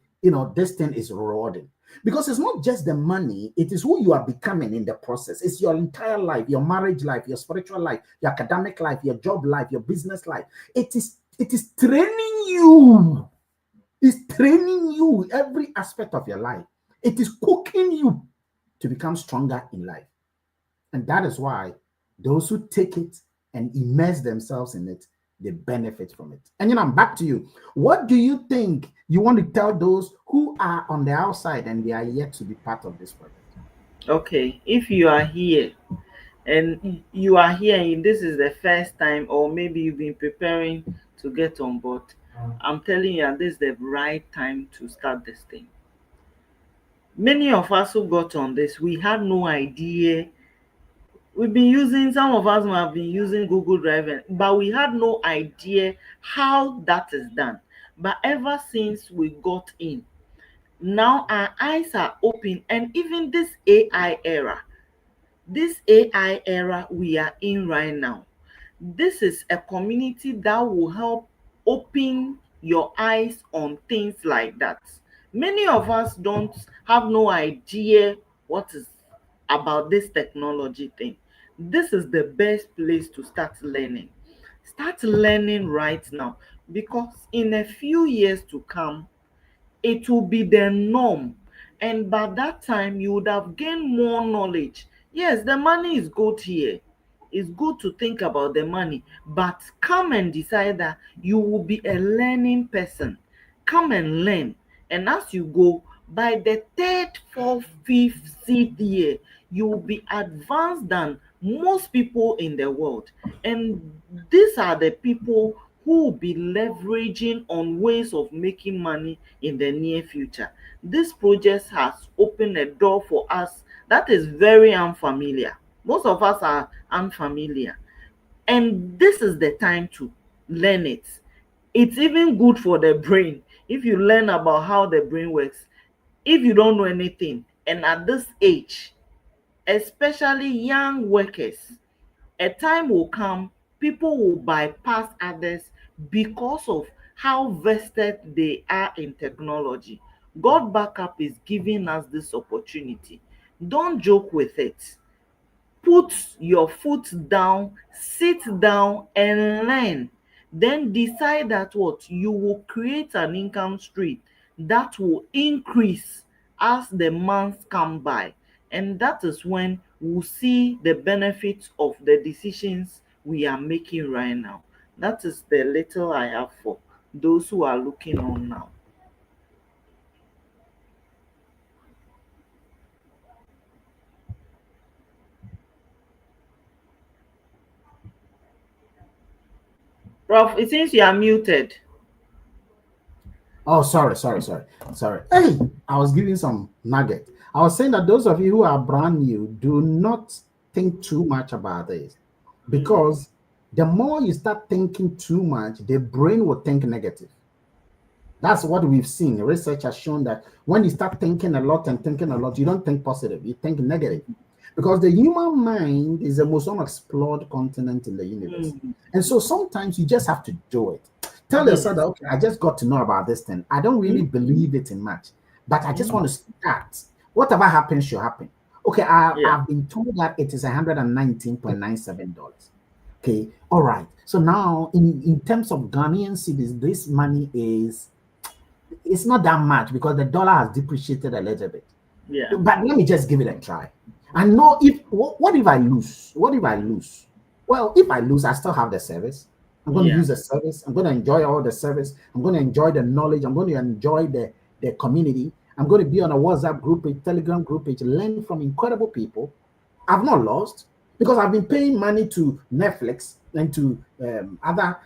this thing is rewarding. Because it's not just the money, it is who you are becoming in the process. It's your entire life, your marriage life, your spiritual life, your academic life, your job life, your business life. It is training you. It's training you every aspect of your life. It is cooking you to become stronger in life. And that is why those who take it and immerse themselves in it, they benefit from it. And I'm back to you. What do you think you want to tell those who are on the outside and they are yet to be part of this project? Okay, if you are here and you are here and this is the first time, or maybe you've been preparing to get on board, I'm telling you, this is the right time to start this thing. Many of us who got on this, we had no idea. We've been using, some of us have been using Google Drive, but we had no idea how that is done. But ever since we got in, now our eyes are open. And even this AI era we are in right now, this is a community that will help open your eyes on things like that. Many of us don't have no idea what is about this technology thing. This is the best place to start learning. Start learning right now, because in a few years to come, it will be the norm. And by that time, you would have gained more knowledge. Yes, the money is good here. It's good to think about the money, but come and decide that you will be a learning person. Come and learn. And as you go, by the third, fourth, fifth, sixth year, you will be advanced than most people in the world. And these are the people who will be leveraging on ways of making money in the near future. This project has opened a door for us that is very unfamiliar. Most of us are unfamiliar, and this is the time to learn it. It's even good for the brain if you learn about how the brain works. If you don't know anything, and at this age, especially young workers, a time will come, people will bypass others because of how vested they are in technology. God backup is giving us this opportunity. Don't joke with it. Put your foot down, sit down and learn. Then decide that what you will create an income stream that will increase as the months come by. And that is when we'll see the benefits of the decisions we are making right now. That is the little I have for those who are looking on now. Prof, it seems you are muted. Oh, sorry. Hey, I was giving some nugget. I was saying that those of you who are brand new, do not think too much about this, Mm, because the more you start thinking too much, the brain will think negative. That's what we've seen. Research has shown that when you start thinking a lot and thinking a lot, you don't think positive, you think negative. Because the human mind is the most unexplored continent in the universe. mm, And so sometimes you just have to do it. Tell yourself that, yes. okay, I just got to know about this thing. I don't really Mm, believe it in much, but I just mm, want to start. Whatever happens should happen. Okay, yeah. I've been told that it is $119.97. Okay, all right. So now, in terms of Ghanaian cedis, this money is, it's not that much because the dollar has depreciated a little bit. Yeah. But let me just give it a try. And know if what if I lose? What if I lose? Well, if I lose, I still have the service. I'm going to Yeah. use the service. I'm going to enjoy all the service. I'm going to enjoy the knowledge. I'm going to enjoy the community. I'm going to be on a WhatsApp group page, Telegram group page, learn from incredible people. I've not lost because I've been paying money to Netflix and to other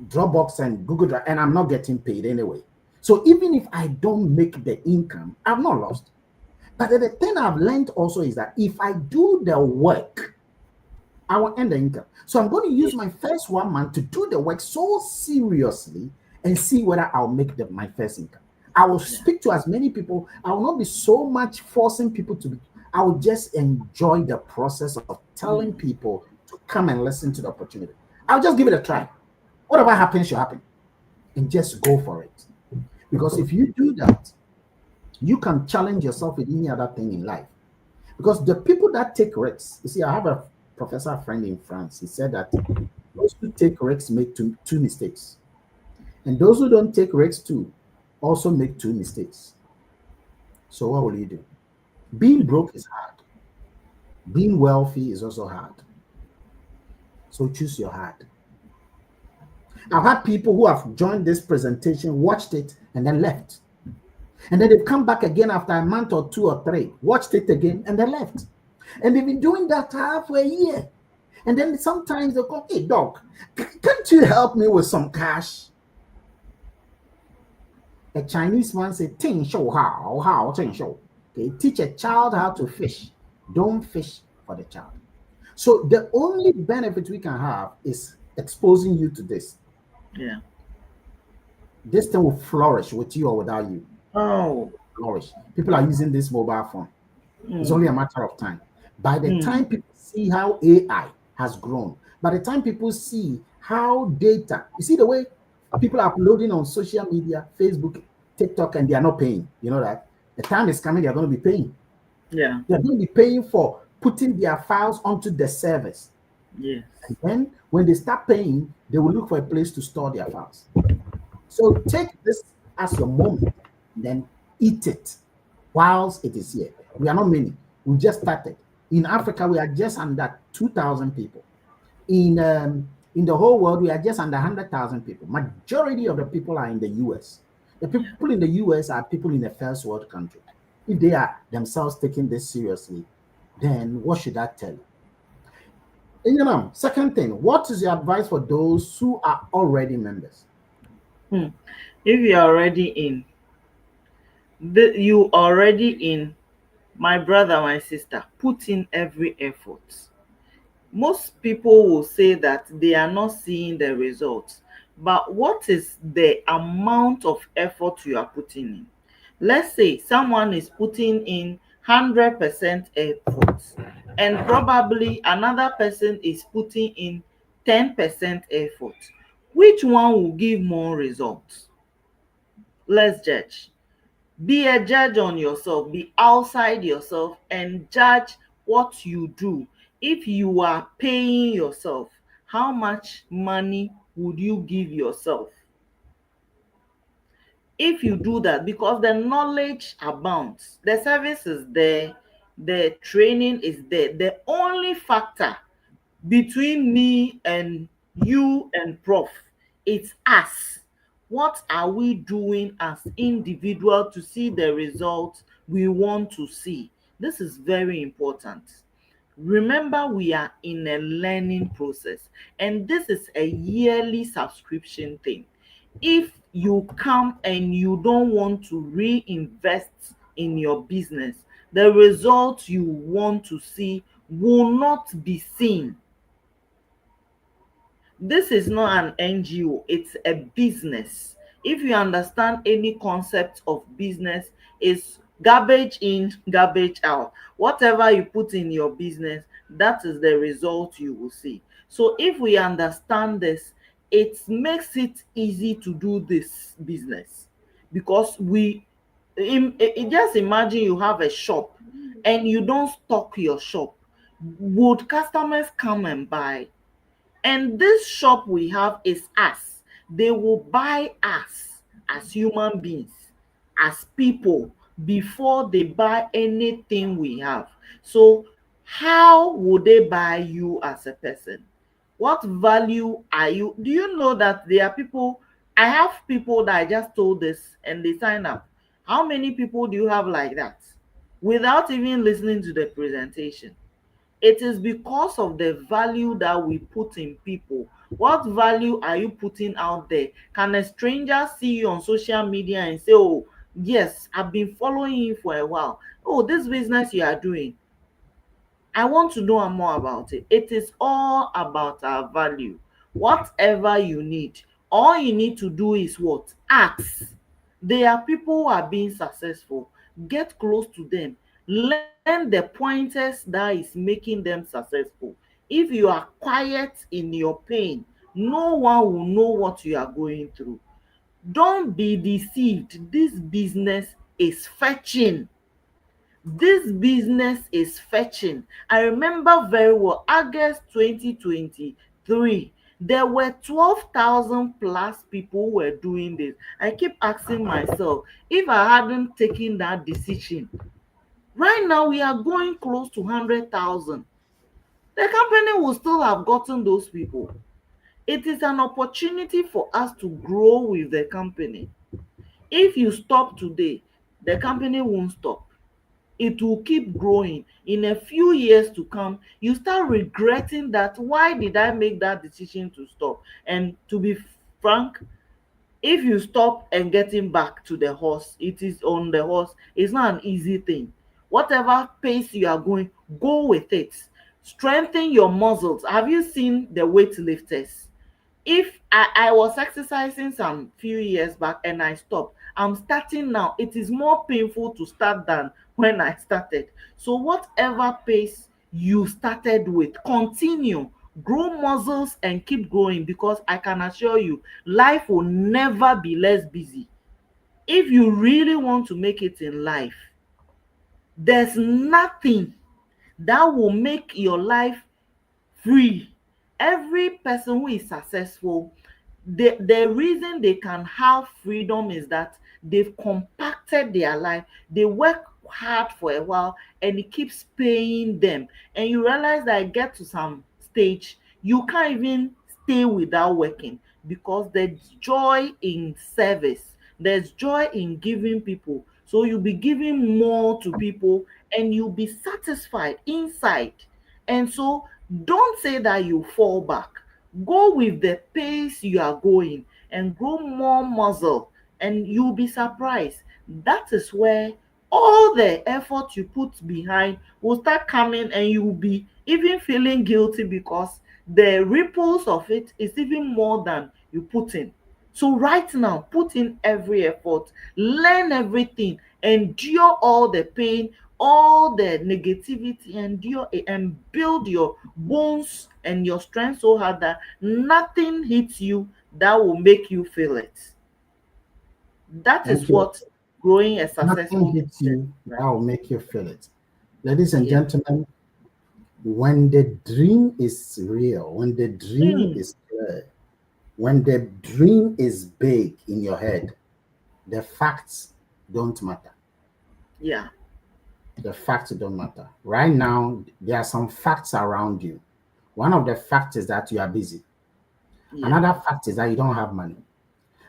Dropbox and Google Drive, and I'm not getting paid anyway. So even if I don't make the income, I've not lost. But the thing I've learned also is that if I do the work, I will earn the income. So I'm going to Yeah. use my first 1 month to do the work so seriously and see whether I'll make my first income. I will Yeah. speak to as many people. I will not be so much forcing people to be. I will just enjoy the process of telling Mm, people to come and listen to the opportunity. I'll just give it a try. Whatever happens should happen. and just go for it. Because if you do that, you can challenge yourself with any other thing in life. Because the people that take risks, you see, I have a professor friend in France. He said that those who take risks make two mistakes. And those who don't take risks too also make two mistakes. So what will you do? Being broke is hard. Being wealthy is also hard. So choose your hard. I've had people who have joined this presentation, watched it, and then left. And then they've come back again after a month or two or three, watched it again, and they left. And they've been doing that half a year. And then sometimes they'll come, hey, dog, can't you help me with some cash? A Chinese man said, Ting show how, ting show. Okay, teach a child how to fish. Don't fish for the child. So the only benefit we can have is exposing you to this. Yeah. This thing will flourish with you or without you. Oh. Flourish. People are using this mobile phone. It's Mm. only a matter of time. By the Mm. time people see how AI has grown, by the time people see how data, you see the way people are uploading on social media, Facebook, TikTok, and they are not paying. You know that the time is coming, they are going to be paying. Yeah. They are going to be paying for putting their files onto the service. Yes. And then when they start paying, they will look for a place to store their files. So take this as your moment, then eat it whilst it is here. We are not many. We just started. In Africa, we are just under 2,000 people. In the whole world, we are just under 100,000 people. Majority of the people are in the US. The people in the US are people in a first world country. If they are themselves taking this seriously, then what should that tell you? And second thing, what is your advice for those who are already members? Hmm. If you're already in, you already in, my brother, my sister, put in every effort. Most people will say that they are not seeing the results, but what is the amount of effort you are putting in? Let's say someone is putting in 100% effort, and probably another person is putting in 10% effort. Which one will give more results? Let's judge. Be a judge on yourself. Be outside yourself and judge what you do. If you are paying yourself, how much money would you give yourself? If you do that, because the knowledge abounds, the service is there, the training is there. The only factor between me and you and prof, it's us. What are we doing as individual to see the results we want to see? This is very important. Remember, we are in a learning process, and this is a yearly subscription thing. If you come and you don't want to reinvest in your business, the results you want to see will not be seen. This is not an NGO, it's a business. If you understand any concept of business, is garbage in, garbage out. Whatever you put in your business, that is the result you will see. So if we understand this, it makes it easy to do this business, because just imagine you have a shop and you don't stock your shop. Would customers come and buy? And this shop we have is us. They will buy us as human beings, as people, before they buy anything we have. So, how would they buy you as a person? What value are you? Do you know that there are people? I have people that I just told this and they sign up. How many people do you have like that? Without even listening to the presentation. It is because of the value that we put in people. What value are you putting out there? Can a stranger see you on social media and say, oh, yes, I've been following you for a while. Oh, this business you are doing, I want to know more about it. It is all about our value. Whatever you need, all you need to do is what? Ask. There are people who are being successful. Get close to them. Learn the pointers that is making them successful. If you are quiet in your pain, no one will know what you are going through. Don't be deceived. This business is fetching. This business is fetching. I remember very well, August 2023, there were 12,000 plus people who were doing this. I keep asking myself, if I hadn't taken that decision, right now we are going close to 100,000. The company will still have gotten those people. It is an opportunity for us to grow with the company. If you stop today, the company won't stop. It will keep growing. In a few years to come, you start regretting that, why did I make that decision to stop? And to be frank, if you stop and getting back to the horse, it is on the horse, it's not an easy thing. Whatever pace you are going, go with it. Strengthen your muscles. Have you seen the weightlifters? If I was exercising some few years back and I stopped, I'm starting now. It is more painful to start than when I started. So whatever pace you started with, continue, grow muscles and keep growing, because I can assure you, life will never be less busy. If you really want to make it in life, there's nothing that will make your life free. Every person who is successful, the reason they can have freedom is that they've compacted their life. They work hard for a while and it keeps paying them. And you realize that get to some stage, you can't even stay without working, because there's joy in service. There's joy in giving people. So you'll be giving more to people and you'll be satisfied inside. And so don't say that you fall back. Go with the pace you are going and grow more muscle, and you'll be surprised. That is where all the effort you put behind will start coming, and you will be even feeling guilty because the ripples of it is even more than you put in. So right now, put in every effort, learn everything, endure all the pain, all the negativity, endure it, and build your bones and your strength so hard that nothing hits you that will make you feel it. That is Thank you. what growing a Nothing successful hits business you is that like. will make you feel it. Ladies and Yeah. gentlemen, when the dream is real, when the dream Mm, is clear, when the dream is big in your head, the facts don't matter. yeah. The facts don't matter. Right now, there are some facts around you. One of the facts is that you are busy. Yeah. Another fact is that you don't have money.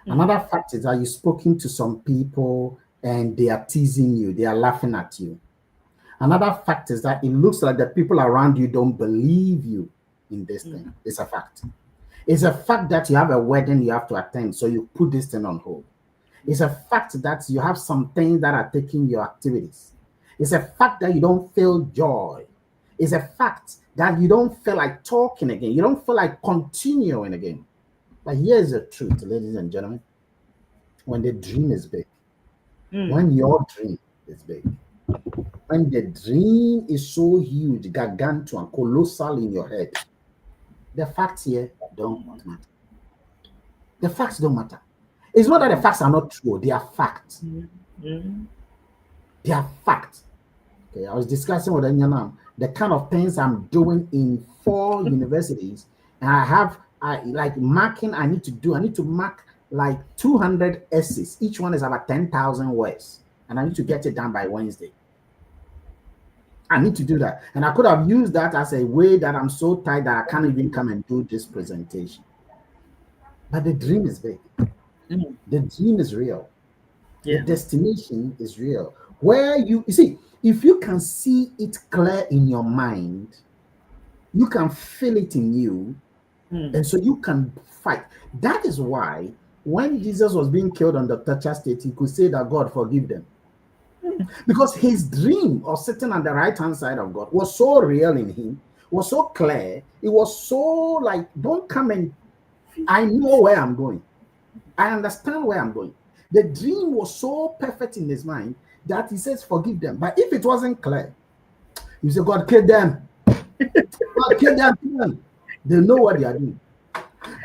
Mm, Another fact is that you've spoken to some people and they are teasing you, they are laughing at you. Another fact is that it looks like the people around you don't believe you in this thing. mm, It's a fact. It's a fact that you have a wedding you have to attend, so you put this thing on hold. It's a fact that you have some things that are taking your activities. It's a fact that you don't feel joy. It's a fact that you don't feel like talking again. You don't feel like continuing again. But here's the truth, ladies and gentlemen. When the dream is big, mm. when your dream is big, when the dream is so huge, gargantuan, colossal in your head, the facts here don't matter. The facts don't matter. It's not that the Mm, facts are not true, they are facts. mm, mm, They are facts. Okay, I was discussing with Enyanam the kind of things I'm doing in 4 universities, and I like marking. I need to mark like 200 essays. Each one is about 10,000 words, and I need to get it done by Wednesday. I need to do that, and I could have used that as a way that I'm so tired that I can't even come and do this presentation. But the dream is big. mm. The dream is real. The Yeah. destination is real. Where you see, if you can see it clear in your mind, you can feel it in you, Mm, and so you can fight. That is why when Jesus was being killed on the torture state, he could say that God forgive them. Because his dream of sitting on the right hand side of God was so real in him, was so clear, it was so like, don't come and I know where I'm going. I understand where I'm going. The dream was so perfect in his mind that he says, forgive them. But if it wasn't clear, you say, God, kill them. God, kill them. They know what they are doing.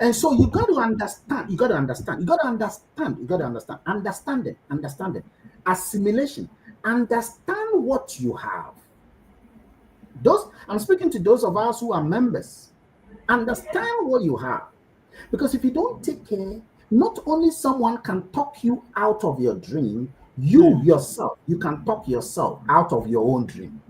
And so you got to understand, you got to understand, you got to understand, you got to understand, understanding, assimilation, understand what you have. Those I'm speaking to those of us who are members. Understand what you have. Because if you don't take care, not only someone can talk you out of your dream, you Mm. yourself, you can talk yourself out of your own dream.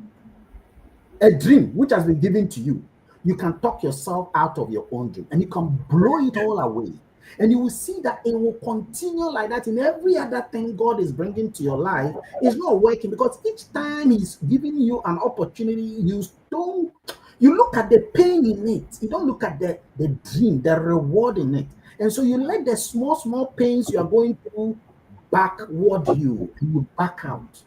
A dream which has been given to you, you can talk yourself out of your own dream and you can blow it all away. And you will see that it will continue like that in every other thing God is bringing to your life. It's not working because each time He's giving you an opportunity, don't you look at the pain in it. You don't look at the dream, the reward in it. And so you let the small, small pains you are going through backward you, and you back out.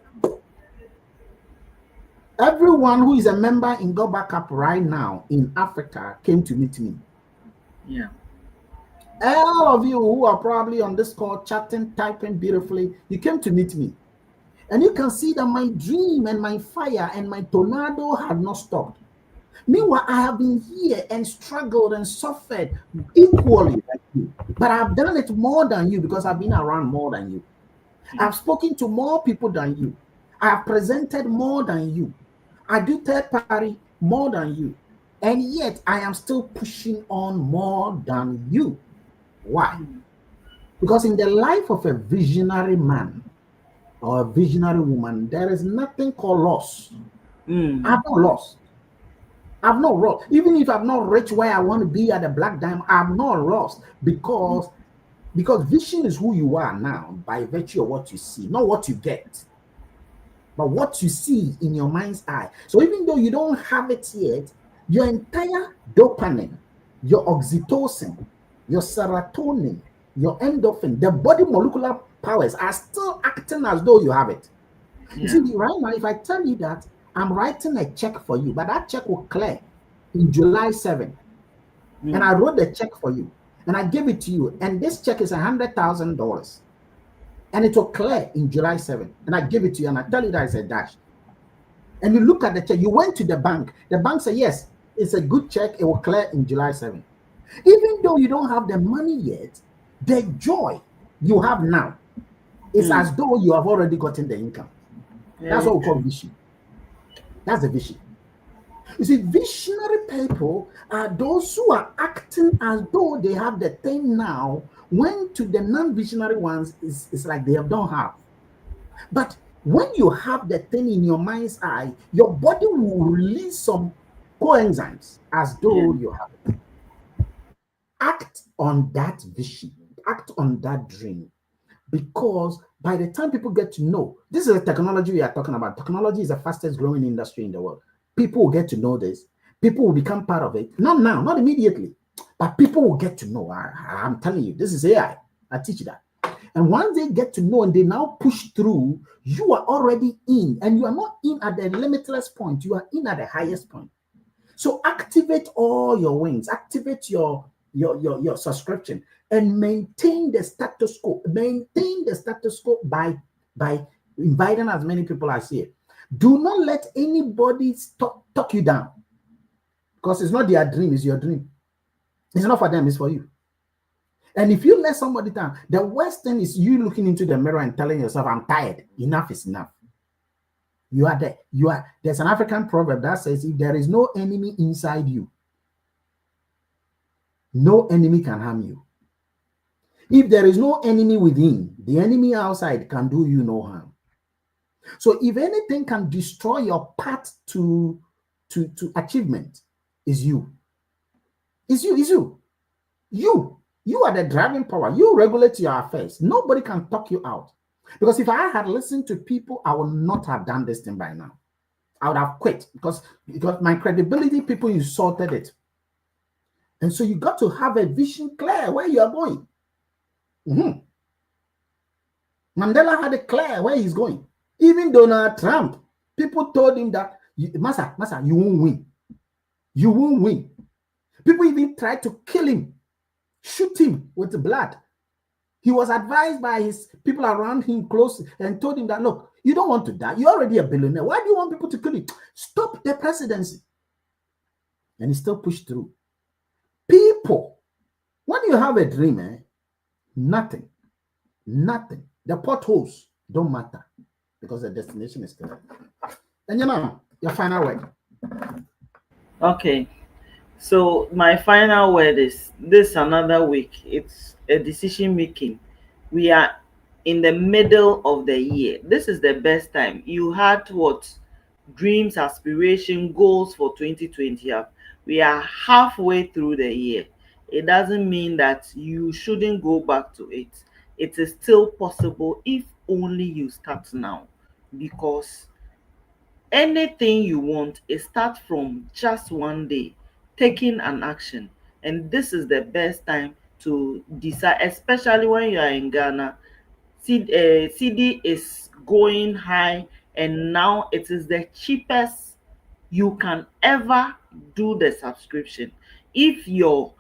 Everyone who is a member in Go Backup right now in Africa came to meet me. Yeah. All of you who are probably on this call chatting, typing beautifully, you came to meet me. And you can see that my dream and my fire and my tornado had not stopped. Meanwhile, I have been here and struggled and suffered equally like you. But I've done it more than you because I've been around more than you. I've spoken to more people than you. I have presented more than you. I do third party more than you. And yet I am still pushing on more than you. Why? Because in the life of a visionary man or a visionary woman, there is nothing called loss. Mm. I've not lost. I've not lost. Even if I'm not rich where I want to be at the black diamond, I've not lost because vision is who you are now by virtue of what you see, not what you get, but what you see in your mind's eye. So even though you don't have it yet, your entire dopamine, your oxytocin, your serotonin, your endorphin, the body molecular powers are still acting as though you have it. You Yeah. see, right now, if I tell you that I'm writing a check for you, but that check will clear in July 7, and Mm. I wrote the check for you, and I gave it to you, and this check is $100,000, and it will clear in July 7, and I give it to you, and I tell you that it's a dash. And you look at the check, you went to the bank said, yes, it's a good check, it will clear in July 7. Even though you don't have the money yet, the joy you have now is Mm. as though you have already gotten the income. That's Very what we call true. vision. That's the vision. You see, visionary people are those who are acting as though they have the thing now, when to the non-visionary ones, it's like they don't have. But when you have the thing in your mind's eye, your body will release some coenzymes as Yeah. though you have it. Act on that vision, act on that dream. Because by the time people get to know, this is a technology we are talking about. Technology is the fastest growing industry in the world. People will get to know this. People will become part of it. Not now, not immediately, but people will get to know. I'm telling you, this is AI. I teach you that. And once they get to know and they now push through, you are already in, and you are not in at the limitless point, you are in at the highest point. So activate all your wings, activate your subscription, and maintain the status quo. Maintain the status quo by inviting as many people as here. Do not let anybody talk you down, because it's not their dream, it's your dream. It's not for them, it's for you. And if you let somebody down, the worst thing is you looking into the mirror and telling yourself, I'm tired. Enough is enough. There's an African proverb that says, if there is no enemy inside you, no enemy can harm you. If there is no enemy within, the enemy outside can do you no harm. So if anything can destroy your path to achievement, is you. Is you, is you. You are the driving power. You regulate your affairs. Nobody can talk you out. Because if I had listened to people, I would not have done this thing by now. I would have quit because my credibility, people insulted it. And so you got to have a vision clear where you are going. Mhm. Mandela had it clear where he's going. Even Donald Trump, people told him that, Massa, you won't win. You won't win. People even tried to kill him, shoot him with the blood. He was advised by his people around him close and told him that, look, you don't want to die. You're already a billionaire. Why do you want people to kill you? Stop the presidency. And he still pushed through. People, When you have a dream, nothing, nothing. The potholes don't matter because the destination is there. And you know, your final word. Okay. So my final word is this another week. It's a decision making. We are in the middle of the year. This is the best time. You had what? Dreams, aspiration, goals for 2020 up. We are halfway through the year. It doesn't mean that you shouldn't go back to it. It is still possible if only you start now. Because anything you want, it starts from just one day taking an action. And this is the best time to decide, especially when you are in Ghana. CD is going high, and now it is the cheapest you can ever do the subscription. If your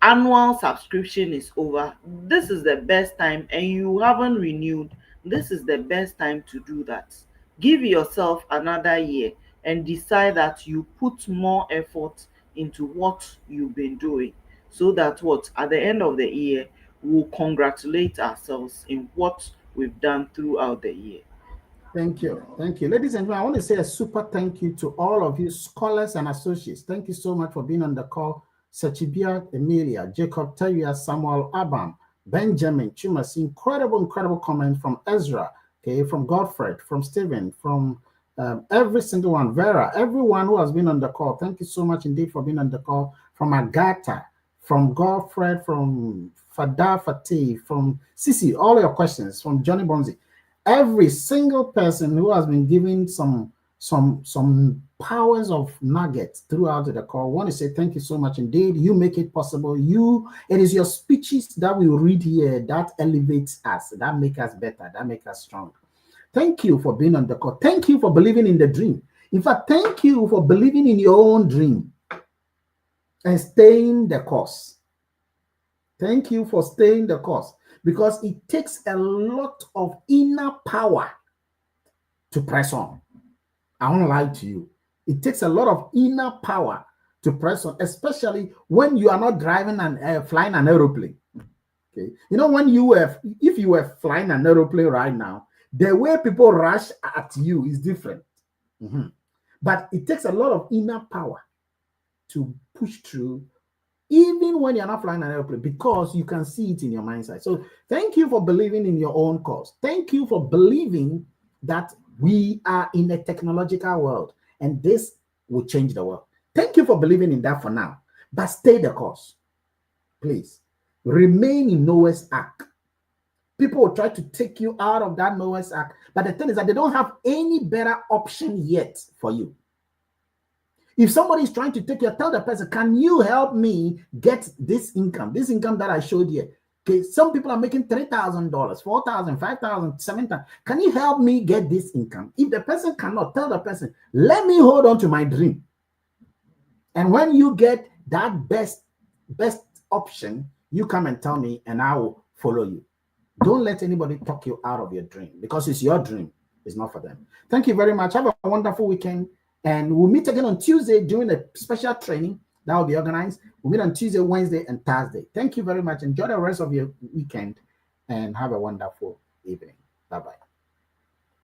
annual subscription is over, this is the best time, and you haven't renewed, this is the best time to do that. Give yourself another year and decide that you put more effort into what you've been doing, so that what at the end of the year we'll congratulate ourselves in what we've done throughout the year. Thank you. Thank you. Ladies and gentlemen, I want to say a super thank you to all of you scholars and associates. Thank you so much for being on the call. Sachibia, Emilia, Jacob, Teria, Samuel, Abam, Benjamin, Chumas, incredible comments from Ezra, okay, from Godfred, from Stephen, from every single one, Vera, everyone who has been on the call. Thank you so much indeed for being on the call. From Agatha, from Godfred, from Fada Fatih, from Sisi, all your questions, from Johnny Bonzi, every single person who has been given some powers of nuggets throughout the call. I want to say thank you so much indeed. You make it possible. It is your speeches that we read here that elevates us, that make us better, that make us strong. Thank you for being on the call. Thank you for believing in the dream. In fact, thank you for believing in your own dream and staying the course. Thank you for staying the course, because it takes a lot of inner power to press on. I won't lie to you. It takes a lot of inner power to press on, especially when you are not driving and flying an aeroplane. Okay, you know, if you were flying an aeroplane right now, the way people rush at you is different. Mm-hmm. But it takes a lot of inner power to push through, even when you're not flying an airplane, because you can see it in your mindset. So thank you for believing in your own cause. Thank you for believing that we are in a technological world and this will change the world. Thank you for believing in that for now, but stay the course. Please remain in Noah's Ark. People will try to take you out of that Noah's Ark, but the thing is that they don't have any better option yet for you. If somebody is trying to take you, tell the person, can you help me get this income that I showed you? Okay, some people are making $3,000, $4,000, $5,000, $7,000. Can you help me get this income? If the person cannot, tell the person, let me hold on to my dream. And when you get that best option, you come and tell me and I will follow you. Don't let anybody talk you out of your dream, because it's your dream. It's not for them. Thank you very much. Have a wonderful weekend. And we'll meet again on Tuesday during a special training that will be organized. We'll meet on Tuesday, Wednesday, and Thursday. Thank you very much. Enjoy the rest of your weekend and have a wonderful evening. Bye-bye.